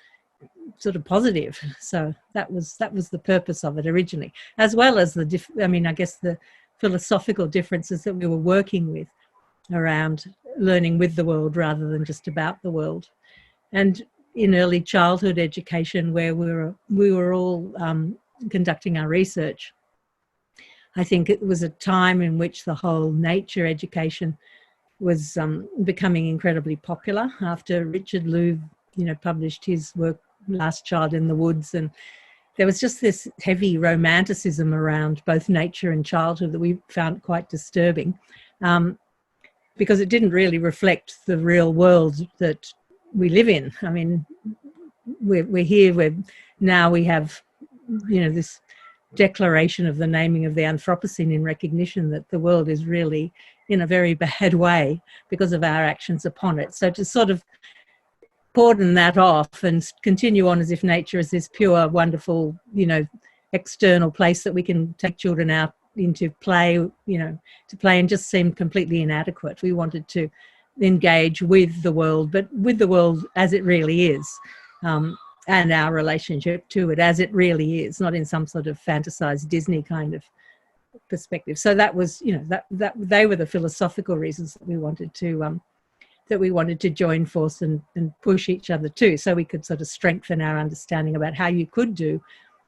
sort of positive. So that was the purpose of it originally, as well as I guess the philosophical differences that we were working with around learning with the world rather than just about the world. And in early childhood education, where we were all conducting our research, I think it was a time in which the whole nature education was becoming incredibly popular after Richard Louv, you know, published his work Last Child in the Woods, and there was just this heavy romanticism around both nature and childhood that we found quite disturbing, because it didn't really reflect the real world that we live in. I mean, we're here where now we have, you know, this declaration of the naming of the Anthropocene in recognition that the world is really in a very bad way because of our actions upon it. So to sort of cordon that off and continue on as if nature is this pure, wonderful, you know, external place that we can take children out into play, you know, to play, and just seemed completely inadequate. We wanted to engage with the world, but with the world as it really is, and our relationship to it as it really is, not in some sort of fantasized Disney kind of perspective. So that was, you know, that they were the philosophical reasons that we wanted to join force and push each other too, so we could sort of strengthen our understanding about how you could do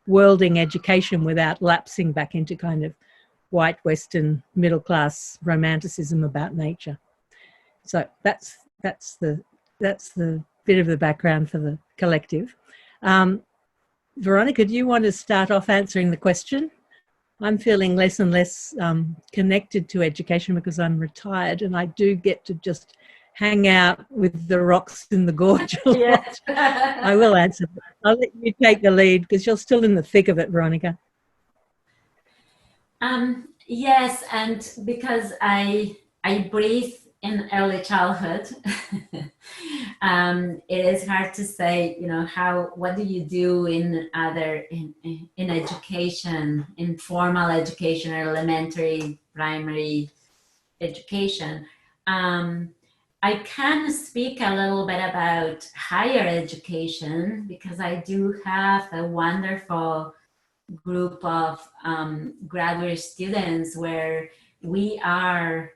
worlding education without lapsing back into kind of white Western middle class romanticism about nature. So that's the bit of the background for the collective. Veronica, do you want to start off answering the question I'm feeling less and less connected to education because I'm retired, and I do get to just hang out with the rocks in the gorge a lot. I will answer that. I'll let you take the lead because you're still in the thick of it, Veronica. Yes, and because I breathe in early childhood, it is hard to say, you know, what do you do in education, in formal education, or elementary, primary education. I can speak a little bit about higher education because I do have a wonderful group of graduate students where we are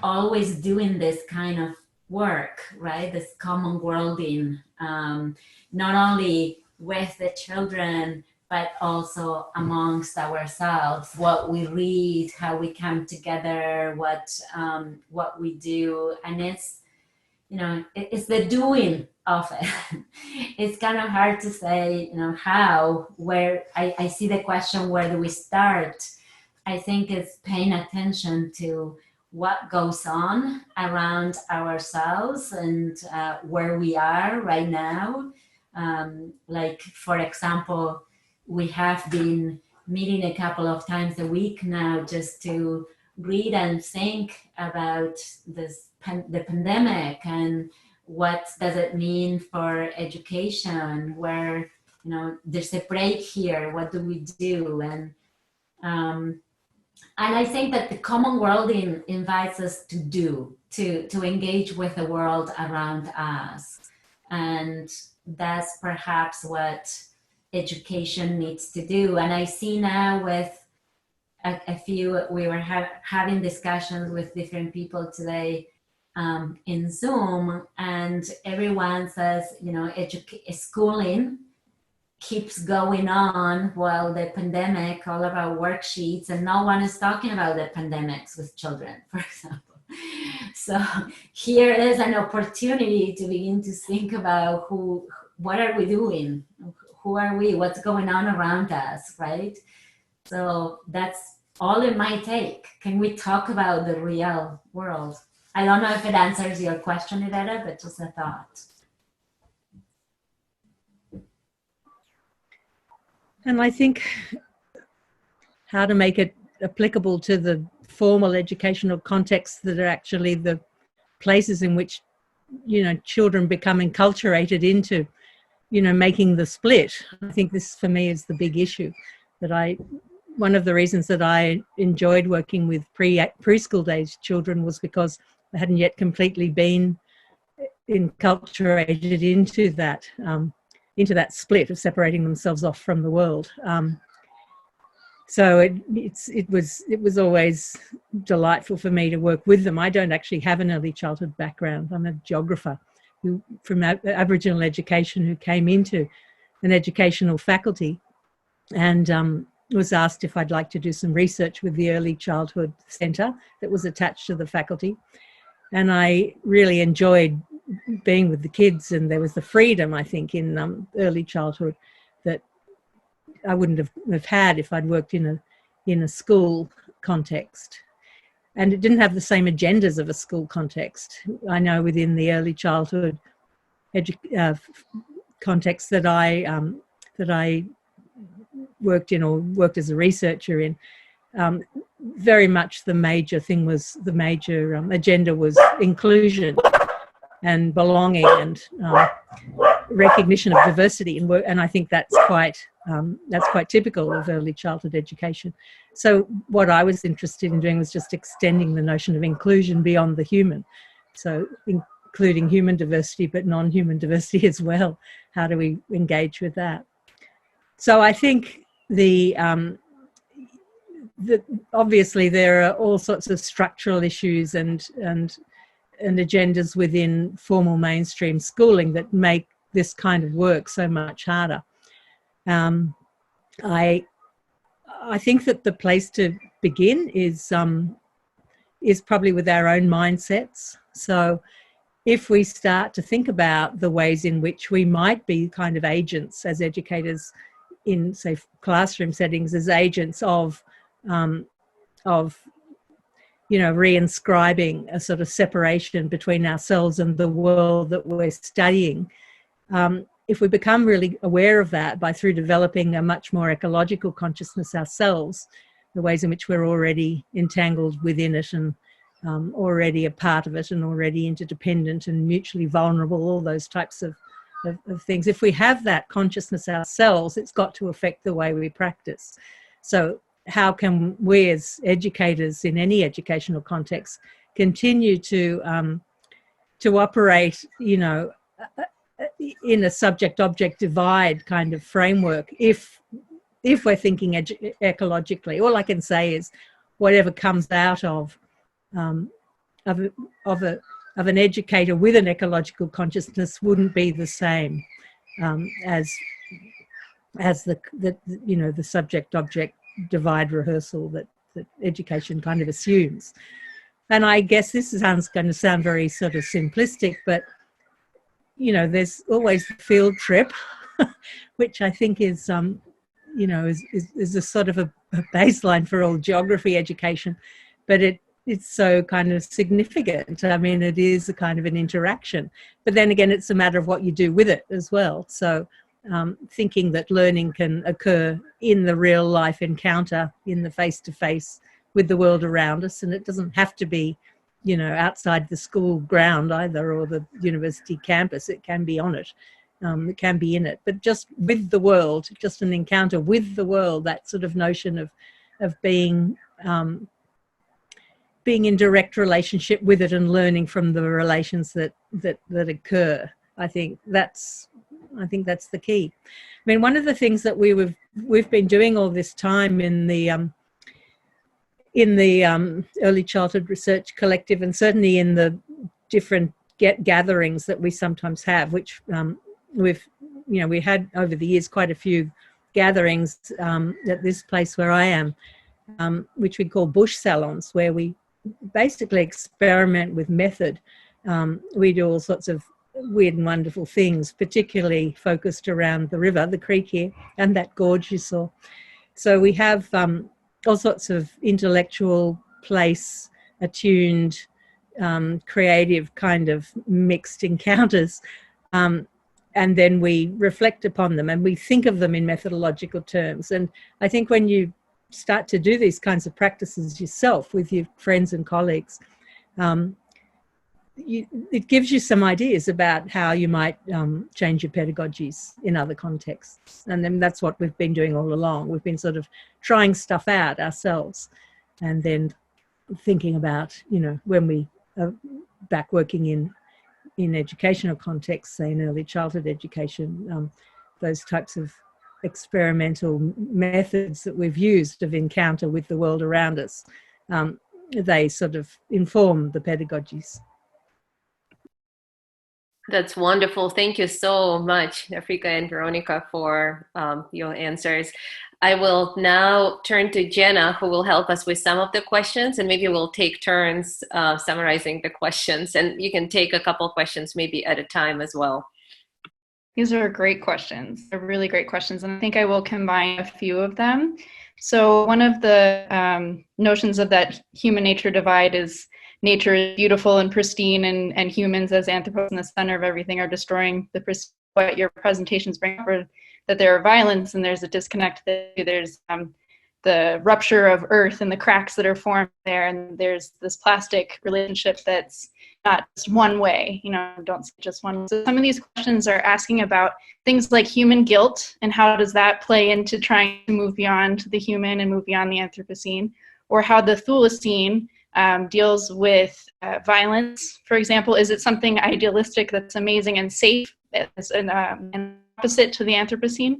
always doing this kind of work, right? This common worlding, not only with the children, but also amongst ourselves, what we read, how we come together, what we do. And it's, you know, it's the doing of it. It's kind of hard to say, you know, where I see the question, where do we start? I think it's paying attention to what goes on around ourselves and where we are right now. Like, for example, we have been meeting a couple of times a week now just to read and think about the pandemic and what does it mean for education, where, you know, there's a break here, what do we do? And I think that the common worlding invites us to engage with the world around us. And that's perhaps what education needs to do. And I see now with a few, we were having discussions with different people today in Zoom, and everyone says, you know, schooling keeps going on while the pandemic, all of our worksheets, and no one is talking about the pandemics with children, for example. So here is an opportunity to begin to think about what are we doing? Who are we? What's going on around us, right? So that's all it might take. Can we talk about the real world? I don't know if it answers your question, Iveta, but just a thought. And I think how to make it applicable to the formal educational contexts that are actually the places in which, you know, children become enculturated into, you know, making the split. I think this for me is the big issue. One of the reasons that I enjoyed working with preschool age children was because they hadn't yet completely been enculturated into that split of separating themselves off from the world. So it was always delightful for me to work with them. I don't actually have an early childhood background. I'm a geographer from Aboriginal education who came into an educational faculty and was asked if I'd like to do some research with the Early Childhood Centre that was attached to the faculty. And I really enjoyed being with the kids, and there was the freedom, I think, in early childhood that I wouldn't have had if I'd worked in a school context. And it didn't have the same agendas of a school context. I know within the early childhood context that I worked in, or worked as a researcher in, very much the major agenda was inclusion and belonging and recognition of diversity in work, and I think that's quite typical of early childhood education. So what I was interested in doing was just extending the notion of inclusion beyond the human, so including human diversity but non-human diversity as well. How do we engage with that? So I think obviously there are all sorts of structural issues and agendas within formal mainstream schooling that make this kind of work so much harder. I think that the place to begin is probably with our own mindsets. So if we start to think about the ways in which we might be kind of agents as educators in, say, classroom settings, as agents of of reinscribing a sort of separation between ourselves and the world that we're studying. If we become really aware of that through developing a much more ecological consciousness ourselves, the ways in which we're already entangled within it and already a part of it and already interdependent and mutually vulnerable, all those types of things. If we have that consciousness ourselves, it's got to affect the way we practice. So how can we as educators in any educational context continue to operate, in a subject-object divide kind of framework if we're thinking ecologically? All I can say is whatever comes out of an educator with an ecological consciousness wouldn't be the same as the subject-object divide rehearsal that education kind of assumes. And I guess this sounds going to sound very sort of simplistic, but there's always the field trip, which I think is is a sort of a baseline for all geography education, but it's so kind of significant. I mean, it is a kind of an interaction, but then again, it's a matter of what you do with it as well. So thinking that learning can occur in the real life encounter, in the face-to-face with the world around us, and it doesn't have to be outside the school ground either, or the university campus. It can be on it, it can be in it, but just with the world, just an encounter with the world, that sort of notion of being in direct relationship with it and learning from the relations that occur. I think that's the key. I mean, one of the things that we've been doing all this time in the Early Childhood Research Collective, and certainly in the different gatherings that we sometimes have, which we had over the years quite a few gatherings at this place where I am, which we call bush salons, where we basically experiment with method. We do all sorts of weird and wonderful things, particularly focused around the river, the creek here, and that gorge you saw. So we have all sorts of intellectual, place attuned, creative kind of mixed encounters, and then we reflect upon them and we think of them in methodological terms. And I think when you start to do these kinds of practices yourself with your friends and colleagues, it gives you some ideas about how you might change your pedagogies in other contexts. And then that's what we've been doing all along. We've been sort of trying stuff out ourselves and then thinking about, when we are back working in educational contexts, say in early childhood education, those types of experimental methods that we've used of encounter with the world around us, they sort of inform the pedagogies. That's wonderful. Thank you so much, Affrica and Veronica, for your answers. I will now turn to Jenna, who will help us with some of the questions, and maybe we'll take turns summarizing the questions, and you can take a couple questions maybe at a time as well. These are great questions. They're really great questions, and I think I will combine a few of them. So one of the notions of that human-nature divide is nature is beautiful and pristine, and humans as anthropos in the center of everything are destroying the pristine. What your presentations bring up are that there are violence and there's a disconnect. There's the rupture of earth and the cracks that are formed there, and there's this plastic relationship that's not just one way, don't say just one. So some of these questions are asking about things like human guilt and how does that play into trying to move beyond the human and move beyond the Anthropocene, or how the Chthulucene deals with violence. For example, is it something idealistic that's amazing and safe as an opposite to the Anthropocene?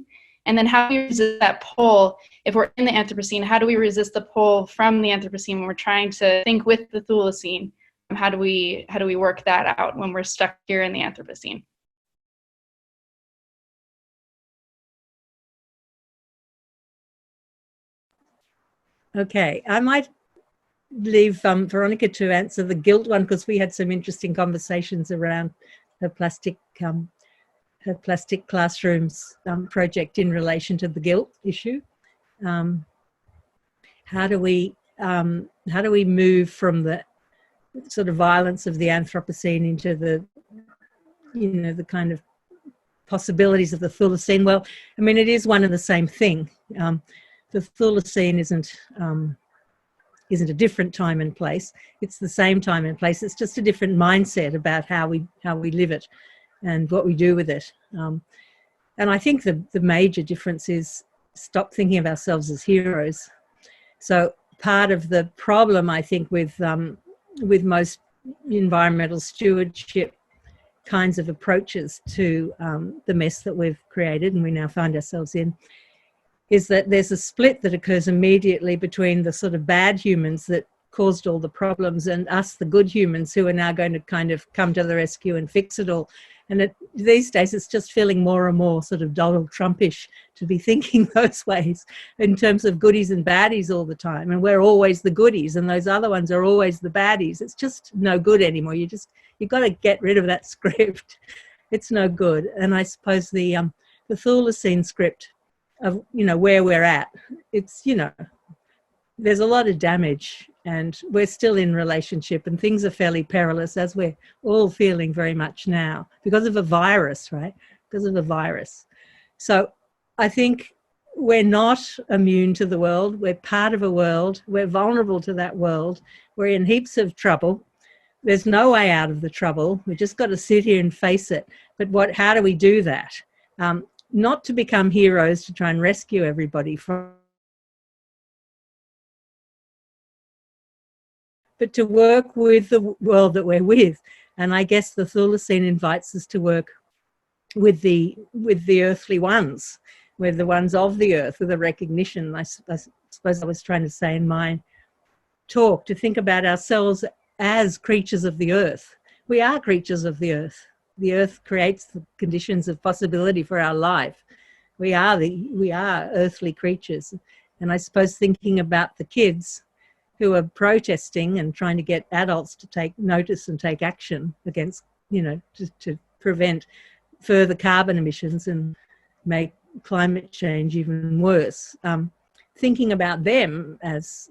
And then how do we resist that pull? If we're in the Anthropocene, how do we resist the pull from the Anthropocene when we're trying to think with the Chthulucene? How do we work that out when we're stuck here in the Anthropocene? Okay, I might leave Veronica to answer the guilt one, because we had some interesting conversations around her plastic classrooms project in relation to the guilt issue. how do we move from the sort of violence of the Anthropocene into the, you know, the kind of possibilities of the Chthulucene? Well, I mean, it is one and the same thing. The Chthulucene isn't a different time and place. It's the same time and place. It's just a different mindset about how we live it and what we do with it. And I think the major difference is stop thinking of ourselves as heroes. So part of the problem, I think, with most environmental stewardship kinds of approaches to the mess that we've created and we now find ourselves in, is that there's a split that occurs immediately between the sort of bad humans that caused all the problems and us, the good humans, who are now going to kind of come to the rescue and fix it all. And these days, it's just feeling more and more sort of Donald Trumpish to be thinking those ways in terms of goodies and baddies all the time. And we're always the goodies and those other ones are always the baddies. It's just no good anymore. You've got to get rid of that script. It's no good. And I suppose the Chthulucene script of, you know, where we're at, it's, you know, there's a lot of damage and we're still in relationship and things are fairly perilous, as we're all feeling very much now because of a virus, right? Because of a virus. So I think we're not immune to the world. We're part of a world. We're vulnerable to that world. We're in heaps of trouble. There's no way out of the trouble. We just got to sit here and face it. But how do we do that? Not to become heroes to try and rescue everybody from, but to work with the world that we're with. And I guess the Chthulucene invites us to work with the earthly ones, with the ones of the earth, with a recognition. I suppose I was trying to say in my talk, to think about ourselves as creatures of the earth. We are creatures of the earth. The earth creates the conditions of possibility for our life. We are earthly creatures. And I suppose thinking about the kids who are protesting and trying to get adults to take notice and take action against, you know, to prevent further carbon emissions and make climate change even worse. Thinking about them as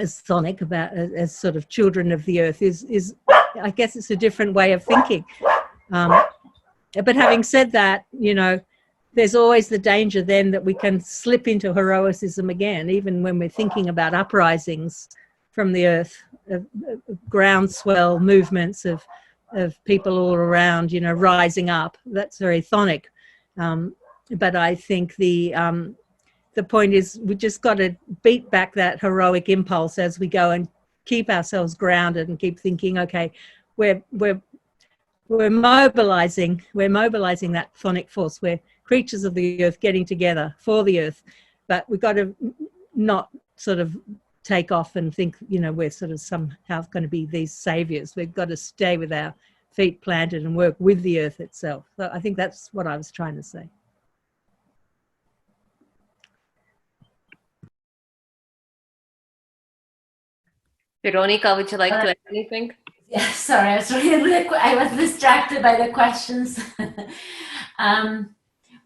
sonic, as sort of children of the earth is I guess it's a different way of thinking. But having said that, you know, there's always the danger then that we can slip into heroicism again, even when we're thinking about uprisings from the earth, groundswell movements of people all around, you know, rising up. That's very chthonic. But I think the point is we just got to beat back that heroic impulse as we go and keep ourselves grounded and keep thinking, okay, we're mobilizing that chthonic force. We're creatures of the earth getting together for the earth, but we've got to not sort of take off and think, you know, we're sort of somehow going to be these saviors. We've got to stay with our feet planted and work with the earth itself. So I think that's what I was trying to say. Veronica, would you like to add anything? Yeah, sorry, I was distracted by the questions.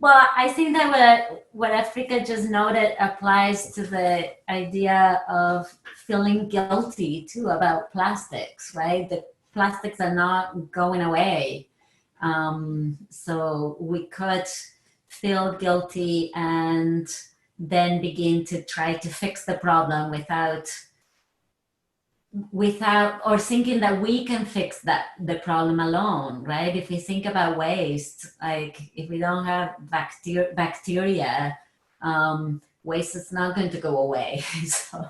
Well, I think that what Affrica just noted applies to the idea of feeling guilty too about plastics, right? The plastics are not going away. So we could feel guilty and then begin to try to fix the problem without or thinking that we can fix the problem alone, right? If we think about waste, like if we don't have bacteria, waste is not going to go away. So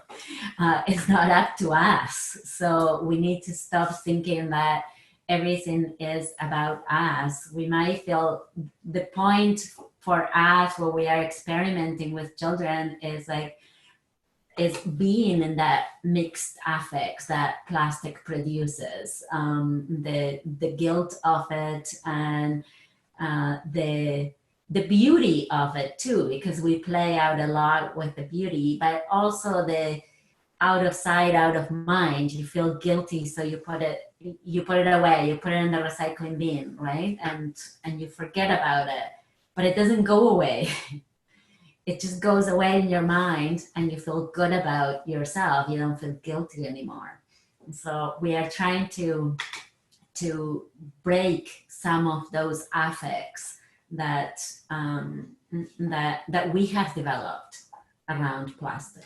it's not up to us. So we need to stop thinking that everything is about us. We might feel the point for us where we are experimenting with children is being in that mixed affects that plastic produces, the guilt of it and the beauty of it too, because we play out a lot with the beauty, but also the out of sight, out of mind. You feel guilty, so you put it away, you put it in the recycling bin, right? And you forget about it, but it doesn't go away. it just goes away in your mind and you feel good about yourself. You don't feel guilty anymore. And so we are trying to break some of those affects that that we have developed around plastic.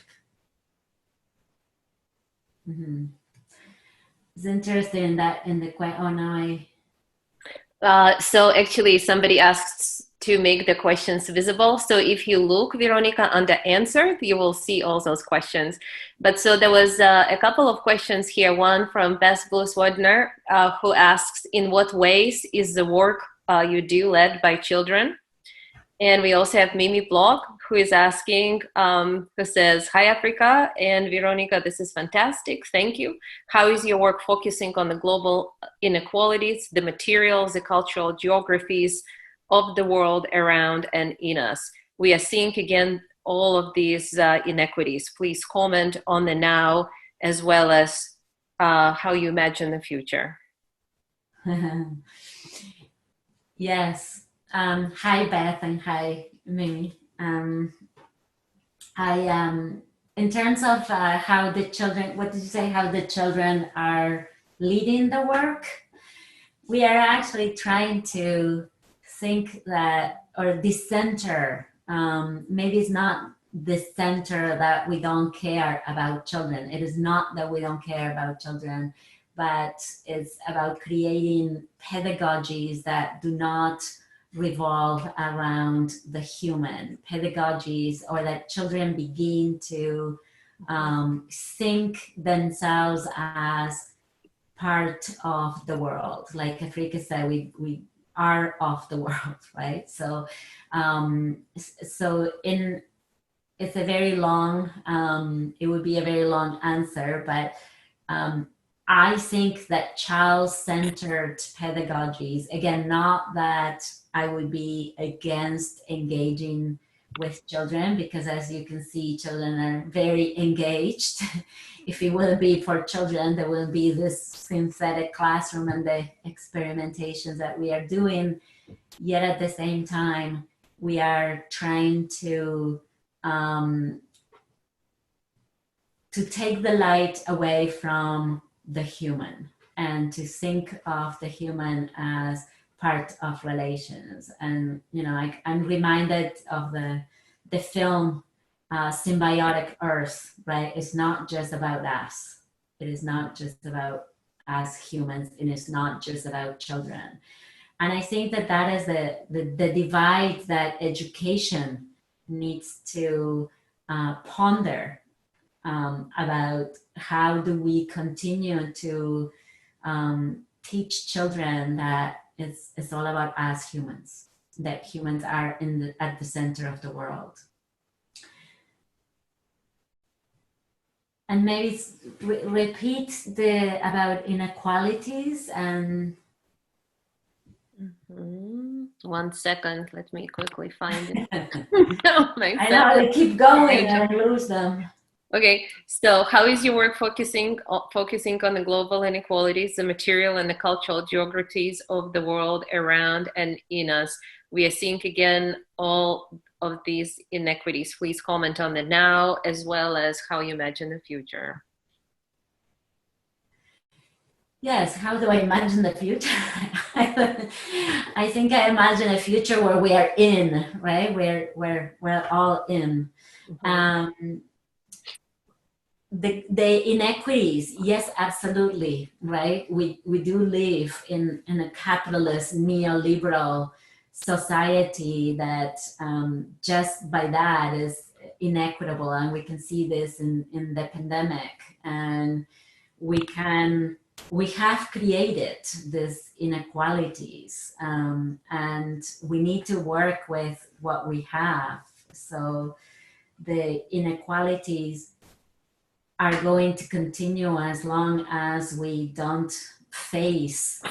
Mm-hmm. It's interesting that in the so actually somebody asks to make the questions visible. So if you look, Veronica, under answered, you will see all those questions. But so there was a couple of questions here. One from Bess Blues-Wadner, who asks, in what ways is the work you do led by children? And we also have Mimi Blog, who is asking, who says, hi, Affrica and Veronica, this is fantastic, thank you. How is your work focusing on the global inequalities, the materials, the cultural geographies of the world around and in us? We are seeing again all of these inequities. Please comment on the now as well as how you imagine the future. Yes. Hi, Beth, and hi, Mimi. In terms of how the children, what did you say, how the children are leading the work? We are actually trying to think that, or decenter, maybe it's not the center that we don't care about children. It is not that we don't care about children, but it's about creating pedagogies that do not revolve around the human, pedagogies, or that children begin to think themselves as part of the world. Like Affrica said, we are of the world, right? So it's a very long, it would be a very long answer, but I think that child-centered pedagogies, again, not that I would be against engaging with children, because as you can see, children are very engaged. If it wouldn't be for children, there wouldn't be this synthetic classroom and the experimentations that we are doing. Yet at the same time, we are trying to take the light away from the human and to think of the human as part of relations. And you know, I'm reminded of the film Symbiotic Earth, right? It's not just about us. It is not just about us humans, and it's not just about children. And I think that that is the divide that education needs to ponder about how do we continue to teach children that it's all about us humans, that humans are at the center of the world. And maybe repeat about inequalities and. Mm-hmm. 1 second, let me quickly find it. I know, they keep going and I lose them. Okay, so how is your work focusing on the global inequalities, the material and the cultural geographies of the world around and in us? We are seeing again all of these inequities. Please comment on the now as well as how you imagine the future. Yes, how do I imagine the future? I think I imagine a future where we are in, right? We're all in. Mm-hmm. The inequities, yes, absolutely, right? We do live in a capitalist neoliberal society that just by that is inequitable, and we can see this in the pandemic, and we have created these inequalities, and we need to work with what we have. So the inequalities are going to continue as long as we don't face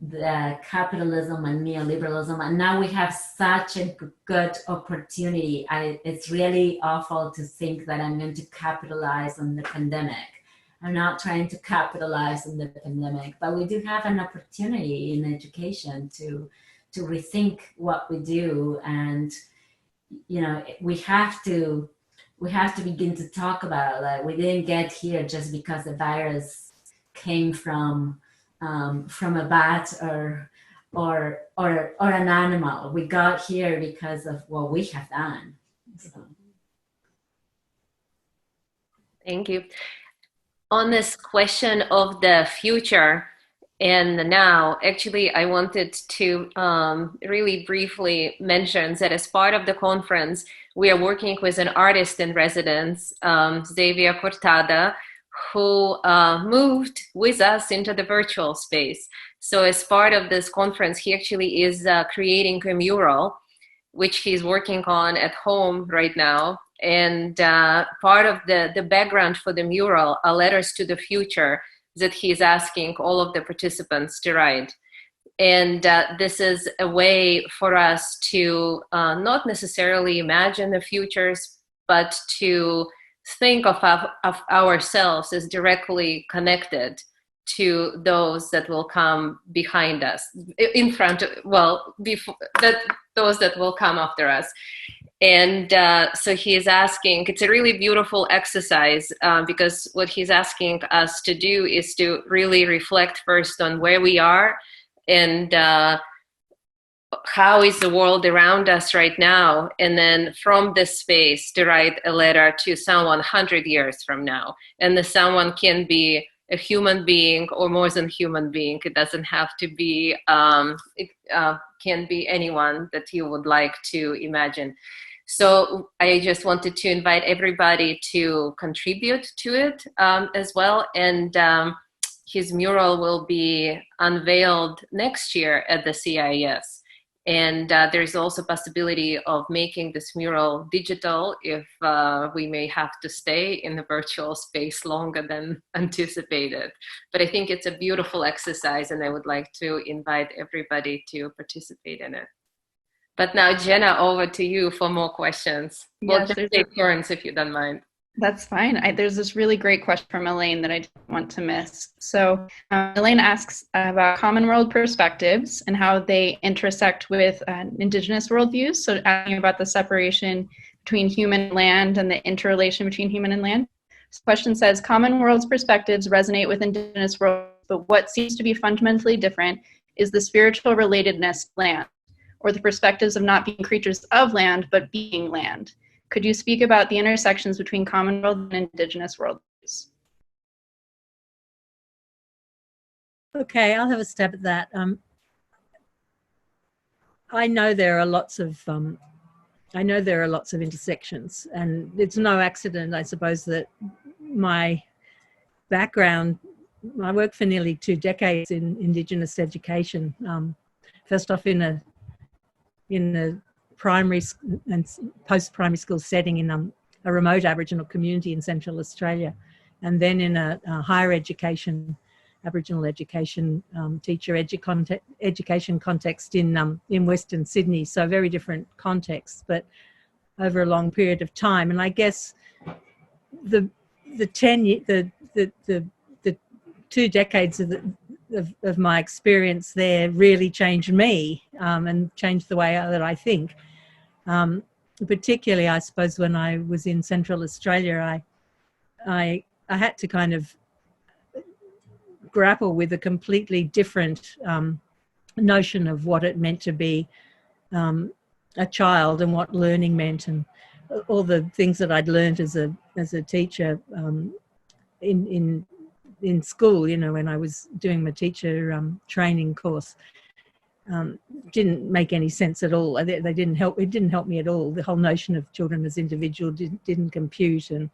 the capitalism and neoliberalism. And now we have such a good opportunity. It's really awful to think that I'm going to capitalize on the pandemic. I'm not trying to capitalize on the pandemic, but we do have an opportunity in education to rethink what we do and you know, we have to begin to talk about, like, we didn't get here just because the virus came from a bat or an animal. We got here because of what we have done. So. Thank you. On this question of the future and the now, actually, I wanted to really briefly mention that as part of the conference, we are working with an artist in residence, Xavier Cortada, who moved with us into the virtual space. So as part of this conference, he actually is creating a mural, which he's working on at home right now. And part of the background for the mural are letters to the future that he's asking all of the participants to write. And this is a way for us to not necessarily imagine the futures, but to think of ourselves as directly connected to those that will come behind us, in front of, well, before that, those that will come after us. And so he is asking, it's a really beautiful exercise because what he's asking us to do is to really reflect first on where we are and how is the world around us right now, and then from this space to write a letter to someone 100 years from now. And the someone can be a human being or more than human being. It doesn't have to be, it can be anyone that you would like to imagine. So I just wanted to invite everybody to contribute to it as well. And his mural will be unveiled next year at the CIES. And there's also possibility of making this mural digital if we may have to stay in the virtual space longer than anticipated. But I think it's a beautiful exercise, and I would like to invite everybody to participate in it. But now, Jenna, over to you for more questions. We'll just take turns if you don't mind. That's fine. There's this really great question from Elaine that I didn't want to miss. So Elaine asks about common world perspectives and how they intersect with indigenous worldviews. So asking about the separation between human and land and the interrelation between human and land. This question says, common world's perspectives resonate with indigenous world, but what seems to be fundamentally different is the spiritual relatedness to land, or the perspectives of not being creatures of land, but being land. Could you speak about the intersections between common world and indigenous worldviews? Okay, I'll have a stab at that. I know there are lots of intersections, and it's no accident, I suppose, that my background, I worked for nearly 2 decades in Indigenous education. First off in a primary and post-primary school setting in a remote Aboriginal community in Central Australia, and then in a higher education, Aboriginal education teacher education context in Western Sydney. So very different contexts, but over a long period of time. And I guess the 2 decades of my experience there really changed me and changed the way that I think. Particularly, I suppose, when I was in Central Australia, I had to kind of grapple with a completely different notion of what it meant to be a child and what learning meant, and all the things that I'd learned as a teacher in school, you know, when I was doing my teacher training course. Didn't make any sense at all. They didn't help. It didn't help me at all. The whole notion of children as individuals didn't compute, and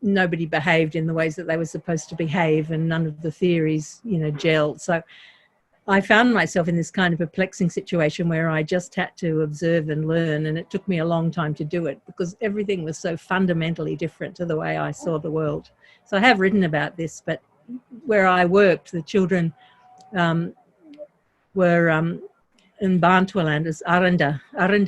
nobody behaved in the ways that they were supposed to behave, and none of the theories, you know, gelled. So I found myself in this kind of perplexing situation where I just had to observe and learn, and it took me a long time to do it because everything was so fundamentally different to the way I saw the world. So I have written about this, but where I worked, the children were in Bantua land as Aranda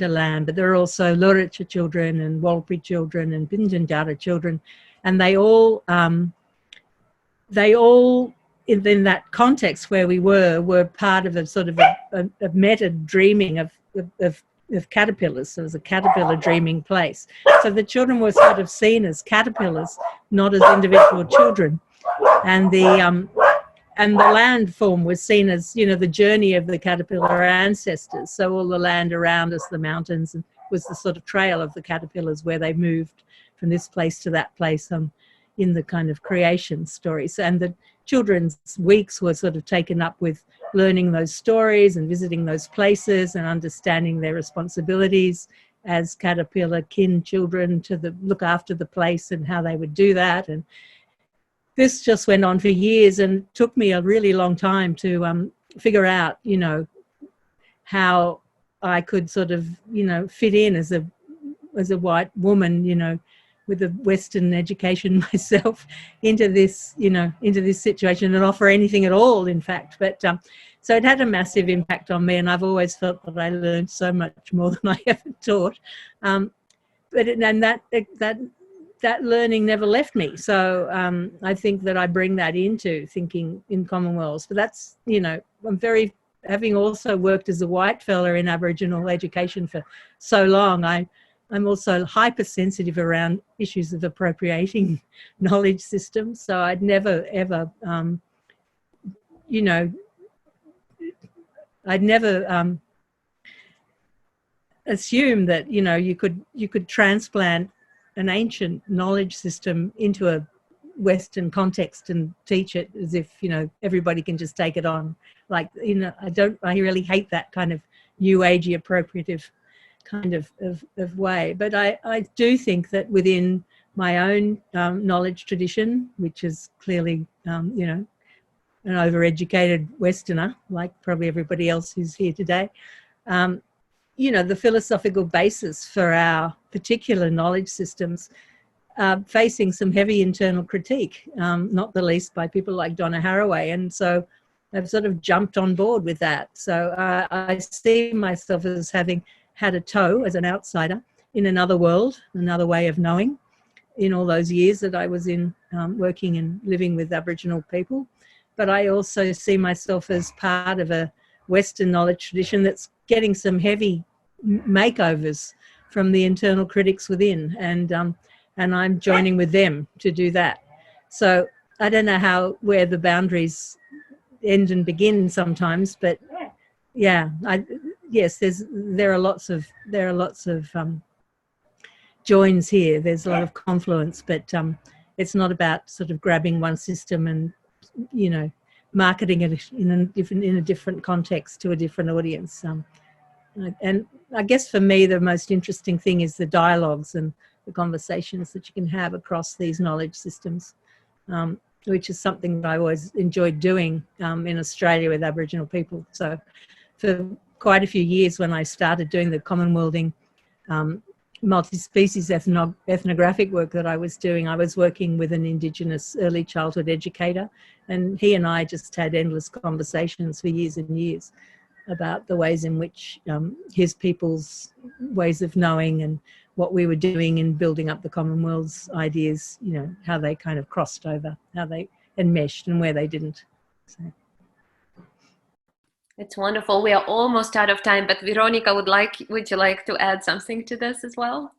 land, but there are also Luritja children and Walpri children and Binjanjara children, and they all in that context where we were part of a sort of a meta dreaming of caterpillars. So it was a caterpillar dreaming place. So the children were sort of seen as caterpillars, not as individual children. And the landform was seen as, you know, the journey of the caterpillar ancestors. So all the land around us, the mountains, was the sort of trail of the caterpillars where they moved from this place to that place in the kind of creation stories. And the children's weeks were sort of taken up with learning those stories and visiting those places and understanding their responsibilities as caterpillar kin children to look after the place and how they would do that. And this just went on for years, and it took me a really long time to figure out, you know, how I could sort of, you know, fit in as a white woman, you know, with a Western education myself into this, you know, into this situation and offer anything at all, in fact. But so it had a massive impact on me, and I've always felt that I learned so much more than I ever taught. That learning never left me. So I think that I bring that into thinking in Commonwealths. But that's, you know, having also worked as a white fella in Aboriginal education for so long, I'm also hypersensitive around issues of appropriating knowledge systems. So I'd never, ever, you know, I'd never assume that, you know, you could transplant an ancient knowledge system into a Western context and teach it as if, you know, everybody can just take it on. Like, you know, I really hate that kind of new agey appropriative kind of way. But I do think that within my own knowledge tradition, which is clearly, you know, an overeducated Westerner, like probably everybody else who's here today, you know, the philosophical basis for our particular knowledge systems facing some heavy internal critique, not the least by people like Donna Haraway. And so I've sort of jumped on board with that. So I see myself as having had a toe as an outsider in another world, another way of knowing in all those years that I was in working and living with Aboriginal people. But I also see myself as part of a Western knowledge tradition that's getting some heavy makeovers from the internal critics within, and I'm joining with them to do that. So I don't know where the boundaries end and begin sometimes, but yeah, yes, there are lots of joins here. There's a lot of confluence, but it's not about sort of grabbing one system and, you know, marketing it in a different context to a different audience. And I guess for me, the most interesting thing is the dialogues and the conversations that you can have across these knowledge systems, which is something that I always enjoyed doing in Australia with Aboriginal people. So for quite a few years when I started doing the Commonwealthing multi-species ethnographic work that I was doing, I was working with an Indigenous early childhood educator, and he and I just had endless conversations for years and years about the ways in which his people's ways of knowing and what we were doing in building up the Commonwealth's ideas, you know, how they kind of crossed over, how they enmeshed and where they didn't. So. It's wonderful. We are almost out of time, but Veronica, would you like to add something to this as well?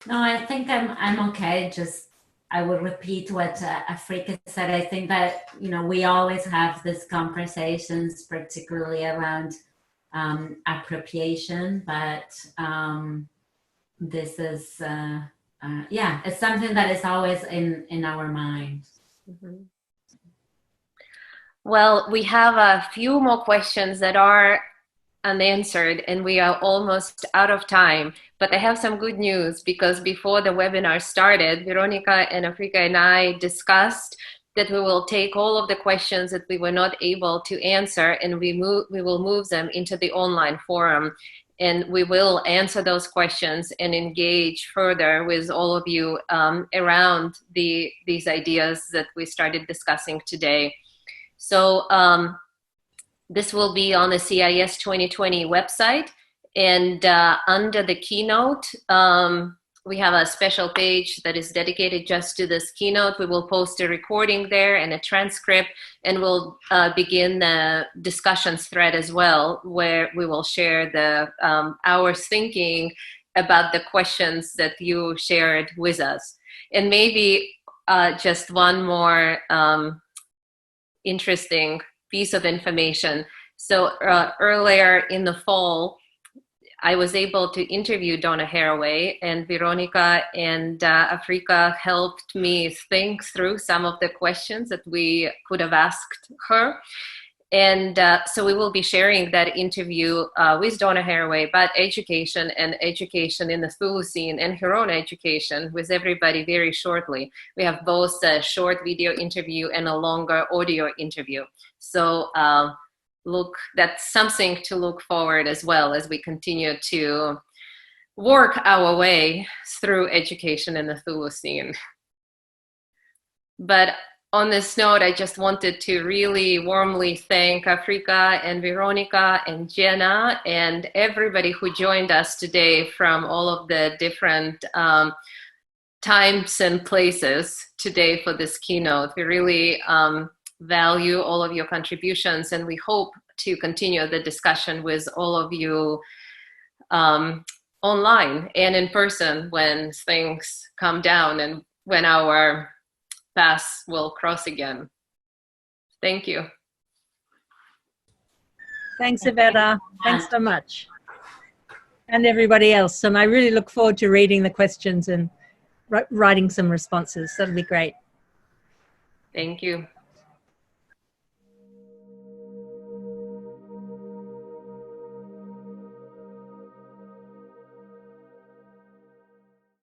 No, I think I'm okay. Just I will repeat what Affrica said. I think that, you know, we always have these conversations, particularly around appropriation, but this is, yeah, it's something that is always in our mind. Mm-hmm. Well, we have a few more questions that are unanswered, and we are almost out of time. But I have some good news, because before the webinar started, Veronica and Affrica and I discussed that we will take all of the questions that we were not able to answer, and we will move them into the online forum. And we will answer those questions and engage further with all of you around these ideas that we started discussing today. So this will be on the CIES 2020 website, and under the Keynote we have a special page that is dedicated just to this keynote. We will post a recording there and a transcript, and we'll begin the discussions thread as well, where we will share the hours thinking about the questions that you shared with us. And maybe just one more interesting piece of information. So earlier in the fall, I was able to interview Donna Haraway, and Veronica and Affrica helped me think through some of the questions that we could have asked her. And so we will be sharing that interview with Donna Haraway about education and education in the Chthulucene and her own education with everybody very shortly. We have both a short video interview and a longer audio interview. So that's something to look forward as well as we continue to work our way through education in the Chthulucene. But on this note, I just wanted to really warmly thank Affrica and Veronica and Jenna and everybody who joined us today from all of the different times and places today for this keynote. We really value all of your contributions, and we hope to continue the discussion with all of you online and in person when things come down and when our paths will cross again. Thank you. Thanks, Iveta. Thanks so much. And everybody else. And I really look forward to reading the questions and writing some responses. That'll be great. Thank you.